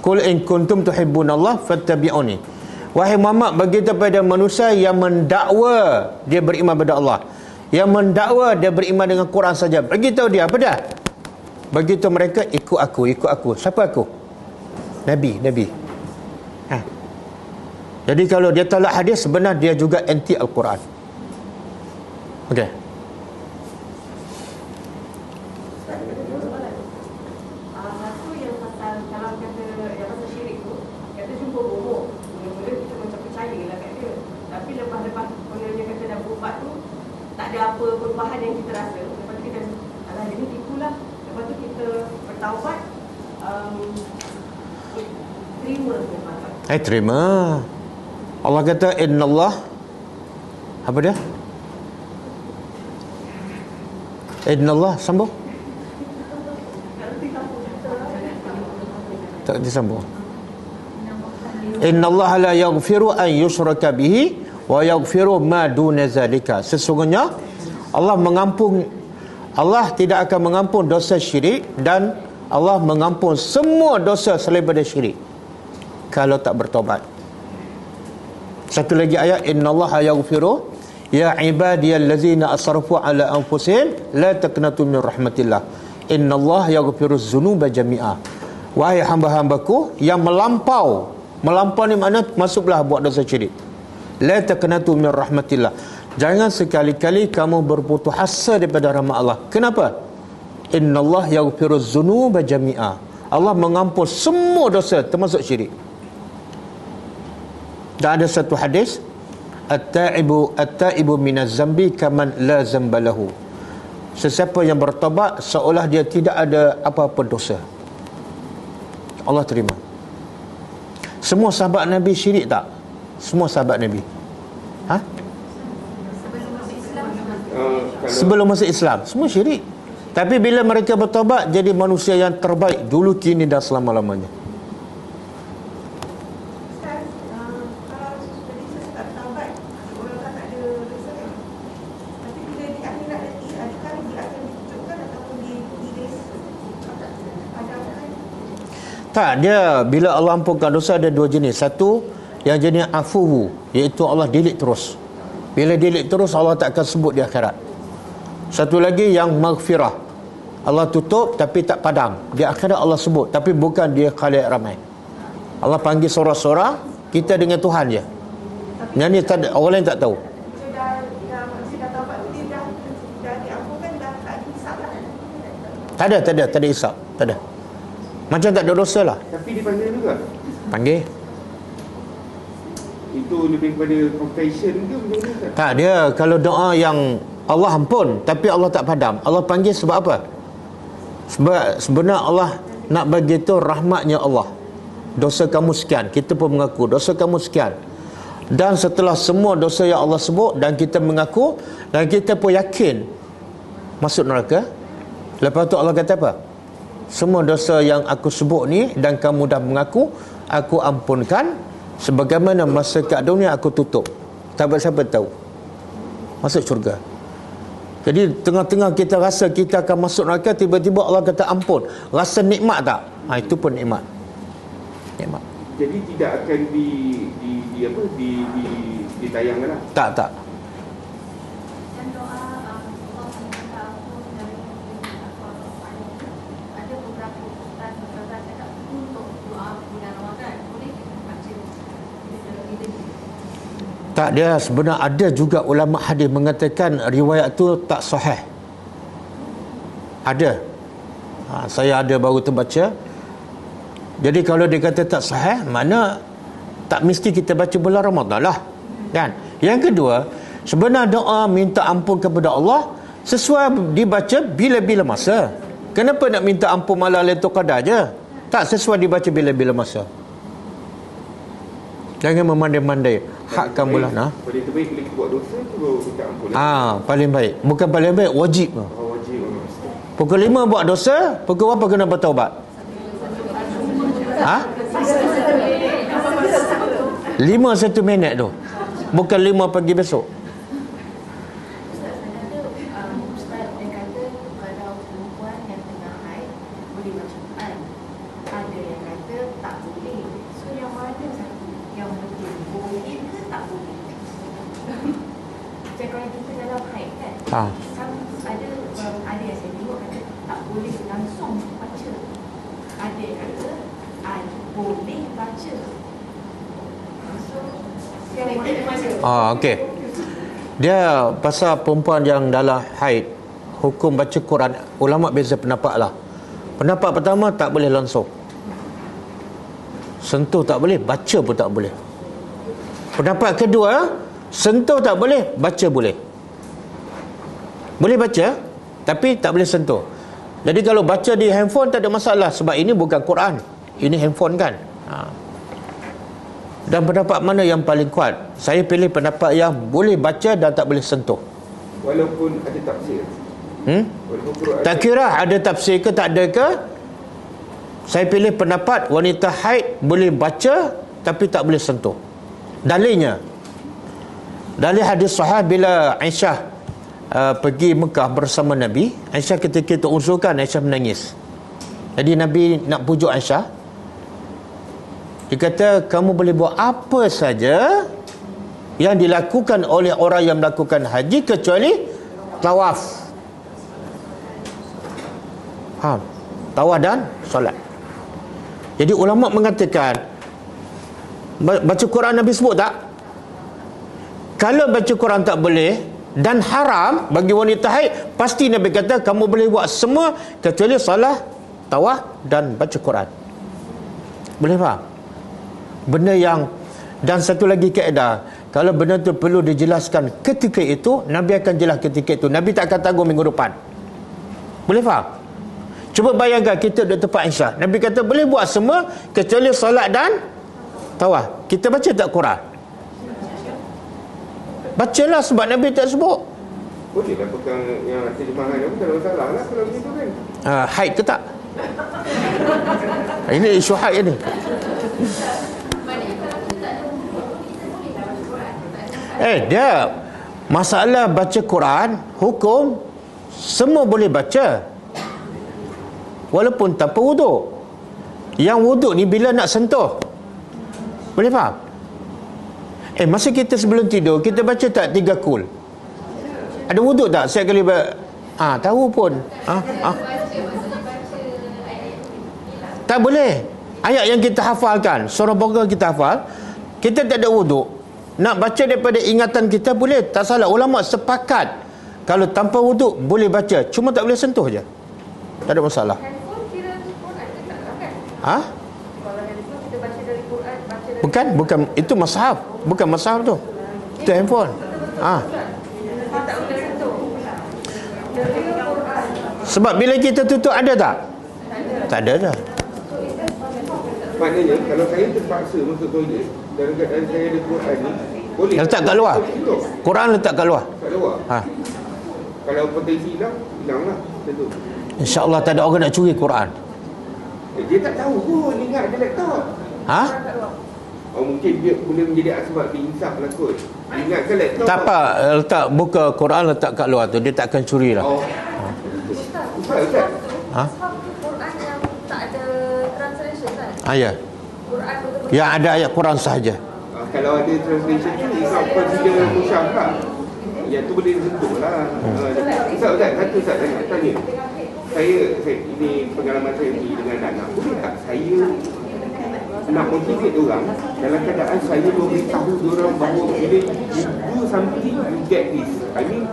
B: Qul in kuntum tuhibbunallah fattabi'uni. Wahai Muhammad, beritahu pada manusia yang mendakwa dia beriman pada Allah, yang mendakwa dia beriman dengan Quran saja, beritahu dia apa dah? Beritahu mereka, ikut aku. Siapa aku? Nabi. Jadi kalau dia tolak hadis, sebenarnya dia juga anti Al-Quran. Okey.
C: Satu yang pasal, kalau kata yang pasal syirik tu, kata jumpa bohong. Mula-mula kita macam percayalah kat dia. Tapi lepas-lepas dia kata dah berubat tu, tak ada apa perubahan yang kita rasa. Lepas tu kita, alah dia ni tipulah. Lepas tu kita bertaubat, terima.
B: Terima. Allah kata innallah, apa dia? Innallah, sambung. Tak disambung. Innallaha la yaghfiru an yushraka bihi wa yaghfiru ma duna zalika. Sesungguhnya Allah tidak akan mengampun dosa syirik, dan Allah mengampun semua dosa selain daripada syirik kalau tak bertobat. Satu lagi ayat, innallaha yaghfiru ya ibadiyallazina asrafu ala anfusihim la taqnatu min rahmatillah innallaha yaghfiru dzunuba jami'a. Wahai hamba-hambaku yang melampau ni makna masuklah buat dosa syirik. La taqnatu min rahmatillah. Jangan sekali-kali kamu berputus asa daripada rahmat Allah. Kenapa? Innallaha yaghfiru dzunuba jami'a. Allah mengampun semua dosa termasuk syirik. Dan ada satu hadis, at-taibu minaz zambi kaman la zambalahu. Sesiapa yang bertobat seolah dia tidak ada apa-apa dosa. Allah terima. Semua sahabat Nabi syirik tak? Semua sahabat Nabi. Sebelum masuk Islam semua syirik. Tapi bila mereka bertobat jadi manusia yang terbaik dulu, kini dan selama-lamanya. Tak, dia bila Allah ampunkan dosa ada dua jenis. Satu yang jenis afuwu, iaitu Allah delete terus. Bila delete terus Allah tak akan sebut di akhirat. Satu lagi yang maghfirah, Allah tutup tapi tak padam. Di akhirat Allah sebut, tapi bukan dia khalayak ramai. Allah panggil sorang-sorang, kita dengan Tuhan je. Yang ni tak ada, orang lain tak tahu. Tak ada hisap. Tak ada. Macam tak ada dosa lah.
D: Tapi dipanggil juga?
B: Panggil.
D: Itu lebih kepada confession ke macam mana?
B: Tak, dia kalau doa yang Allah ampun tapi Allah tak padam, Allah panggil sebab apa? Sebab sebenarnya Allah nak bagi tu rahmatnya Allah. Dosa kamu sekian, kita pun mengaku dosa kamu sekian. Dan setelah semua dosa yang Allah sebut dan kita mengaku dan kita pun yakin masuk neraka, lepas tu Allah kata apa? Semua dosa yang aku sebut ni dan kamu dah mengaku, aku ampunkan. Sebagaimana masa kat dunia aku tutup, tak siapa tahu, masuk syurga. Jadi tengah-tengah kita rasa kita akan masuk neraka, tiba-tiba Allah kata ampun. Rasa nikmat tak? Itu pun nikmat.
D: Jadi tidak akan ditayangkan lah?
B: Tak. Tak, dia sebenarnya ada juga ulama hadis mengatakan riwayat tu tak sahih. Ada. Saya ada baru terbaca. Jadi kalau dia kata tak sahih, mana tak mesti kita baca bulan Ramadan lah. Kan? Yang kedua, Sebenar doa minta ampun kepada Allah sesuai dibaca bila-bila masa. Kenapa nak minta ampun malam Lailatul Qadar je? Tak, sesuai dibaca bila-bila masa. Jangan memandai-mandai hak kamu lah.
D: Paling terbaik bila kita buat dosa tu minta ampun.
B: Paling baik. Bukan paling baik, wajib.
D: Wajib.
B: Pukul 5 buat dosa, pukul berapa kena bertaubat? 5 1 minit tu. Bukan 5 pagi besok.
E: Ustaz dia kata kalau perempuan yang tengah haid boleh baca Quran. Ada yang kata tak boleh. So yang mana satu yang betul? Boleh ke tak boleh? Macam kalau kita dalam haid kan, ada yang saya tengok kata tak boleh langsung baca. Ada yang kata boleh baca. So yang mana?
B: Okey. Dia pasal perempuan yang dalam haid, hukum baca Quran, ulama beza pendapat lah. Pendapat pertama, tak boleh langsung. Sentuh tak boleh, baca pun tak boleh. Pendapat kedua, sentuh tak boleh, baca boleh. Boleh baca, tapi tak boleh sentuh. Jadi kalau baca di handphone tak ada masalah, sebab ini bukan Quran, ini handphone kan. Dan pendapat mana yang paling kuat? Saya pilih pendapat yang boleh baca dan tak boleh sentuh.
D: Walaupun ada tafsir. Walaupun Quran
B: Tak kira ada tafsir ke tak ada ke, saya pilih pendapat wanita haid boleh baca tapi tak boleh sentuh. Dalilnya, dalil hadis sahih bila Aisyah pergi Mekah bersama Nabi. Aisyah ketika itu unsurkan, Aisyah menangis. Jadi Nabi nak pujuk Aisyah. Dia kata, kamu boleh buat apa saja yang dilakukan oleh orang yang melakukan haji kecuali tawaf. Tawaf dan solat. Jadi ulama mengatakan, baca Quran Nabi sebut tak? Kalau baca Quran tak boleh dan haram bagi wanita haid, pasti Nabi kata kamu boleh buat semua kecuali salat, tawaf dan baca Quran. Boleh faham? Benda yang, dan satu lagi kaedah, kalau benda tu perlu dijelaskan ketika itu, Nabi akan jelas ketika itu. Nabi tak akan tanggung minggu depan. Boleh faham? Cuba bayangkan kita duduk tempat Aisyah, Nabi kata boleh buat semua kecuali solat dan tawaf. Kita baca tak Quran? Bacalah, sebab Nabi tak sebut.
D: boleh lah pegang yang terjemahan yang tak ada masalah lah kalau begitu kan.
B: Haid ke tak? Ini isu haid ni. Dia masalah baca Quran, hukum semua boleh baca walaupun tanpa wuduk. Yang wuduk ni bila nak sentuh. Boleh faham? Masa kita sebelum tidur, kita baca tak 3 kul? Ada wuduk tak? Setiap kali tahu pun. Tak boleh. Ayat yang kita hafalkan, surah Baqarah kita hafal, kita tak ada wuduk, nak baca daripada ingatan kita boleh, tak salah. Ulama sepakat kalau tanpa wuduk boleh baca, cuma tak boleh sentuh je. Tak ada masalah.
C: Handphone kira Quran ke tak lah kan? Kalau handphone kita baca dari Quran, baca dari
B: Bukan itu mushaf, bukan mushaf tu. Itu handphone.
C: tak boleh sentuh. Dari Quran.
B: Sebab bila kita tutup ada tak? Tak ada dah.
D: Maknanya kalau saya terpaksa masuk toilet dalam keadaan saya ada Quran ni, boleh
B: Letak kat luar. Quran letak kat luar.
D: kat luar. Kalau potensi hilang lah tentu.
B: InsyaAllah tak ada orang nak curi Quran.
D: Dia tak tahu pun ingat ada laptop. Mungkin dia boleh menjadi sebab diinsaf lah kot. Ingatkan laptop.
B: Tak apa, letak buka Quran letak kat luar tu, dia tak akan curi lah.
D: Ustaz.
C: Quran yang tak ada translation kan?
B: Ya.
C: Quran betul-betul.
B: Yang ada ayat Quran sahaja.
D: Kalau ada translation tu Islam consider musyaf lah. Yang tu boleh sentuh lah. Ustaz, saya nak tanya. Saya ini pengalaman saya pergi dengan anak. Boleh tak saya nak motivate orang dalam keadaan saya memberitahu diorang bahawa bila you do something you get this. I mean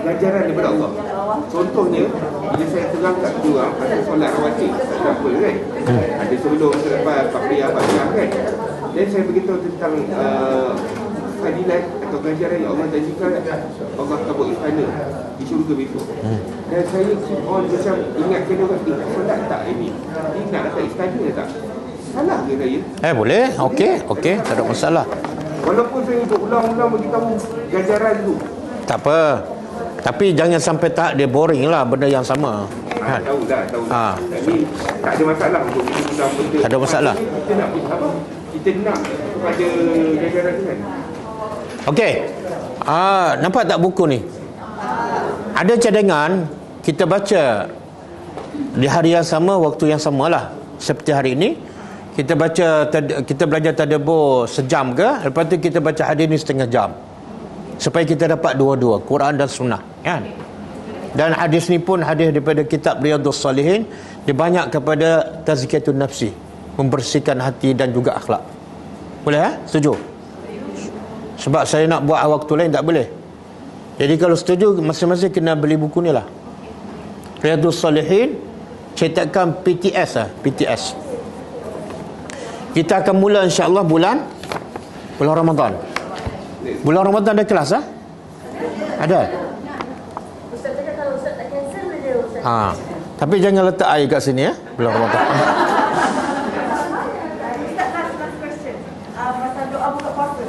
D: pelajaran daripada Allah. Contohnya bila saya terang kat diorang ada solat rawatib, example kan, ada sebelum selepas Faqriyah kan, dan saya beritahu tentang keadilan atau ganjaran yang Allah janjikan, Allah akan buat istana di syurga besok. Dan saya keep on macam ingatkan orang, solat tak ini? Ingat tak istana tak? Salah ke saya?
B: Boleh. Okey, tak ada masalah.
D: Walaupun saya berulang-ulang beritahu ganjaran tu.
B: Tak apa. Tapi jangan sampai tak dia boring lah benda yang sama.
D: Tahu dah. Tapi tak ada masalah untuk kita ulang benda.
B: Tak ada masalah.
D: Kita nak apa? Kita nak kepada ganjaran tu kan.
B: Okey. Nampak tak buku ni? Ada cadangan kita baca di hari yang sama, waktu yang samalah. Seperti hari ini kita belajar tadabbur sejam ke, lepas tu kita baca hadis ni setengah jam, supaya kita dapat dua-dua, Quran dan Sunnah, kan? Dan hadis ni pun hadis daripada kitab Riyadhus Salihin, dia banyak kepada tazkiyatun nafsi, membersihkan hati dan juga akhlak. Boleh setuju? Sebab saya nak buat waktu lain tak boleh. Jadi kalau setuju, masing-masing kena beli buku ni lah. Riyadhus Salihin, cetakan PTS. Kita akan mula insya-Allah bulan Ramadan. Bulan Ramadan ada kelas Ada.
E: Ustaz cakap kalau Ustaz tak cancel dia Ustaz.
B: Tapi jangan letak air kat sini bulan Ramadan.
C: Last question. Pasal doa buka puasa.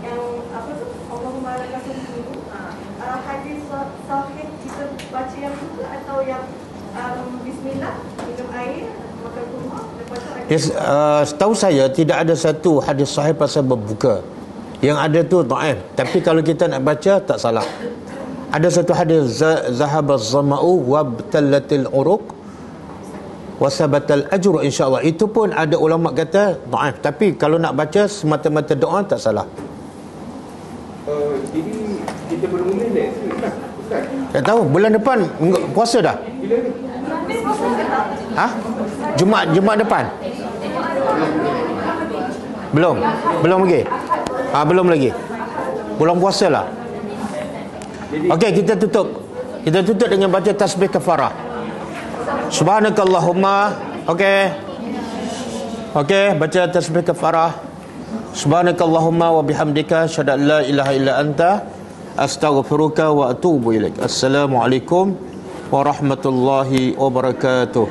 C: Yang apa tu? Allahumma lakal hamdu. Hadis sahih kita baca yang tu atau yang bismillah, minum air, makan kurma, lepas tu
B: Setahu saya tidak ada satu hadis sahih pasal berbuka. Yang ada tu dhaif. Tapi kalau kita nak baca tak salah. Ada satu hadis, zahabaz zama'u wabtallatil uruq wasabatal ajru, insya-Allah. Itu pun ada ulama kata dhaif. Tapi kalau nak baca semata-mata doa tak salah.
D: Jadi kita bermula next week lah, Ustaz.
B: Tak tahu, bulan depan puasa dah.
D: Bila ni?
B: Jumaat depan. Belum lagi. Belum lagi. Bulan puasa lah. Okey, kita tutup dengan baca tasbih kafarah. Subhanakallahumma. Okey, baca tasbih kafarah. Subhanakallahumma wa bihamdika asyhadu an la ilaha illa anta astaghfiruka wa atubu ilaik. Assalamualaikum warahmatullahi wabarakatuh.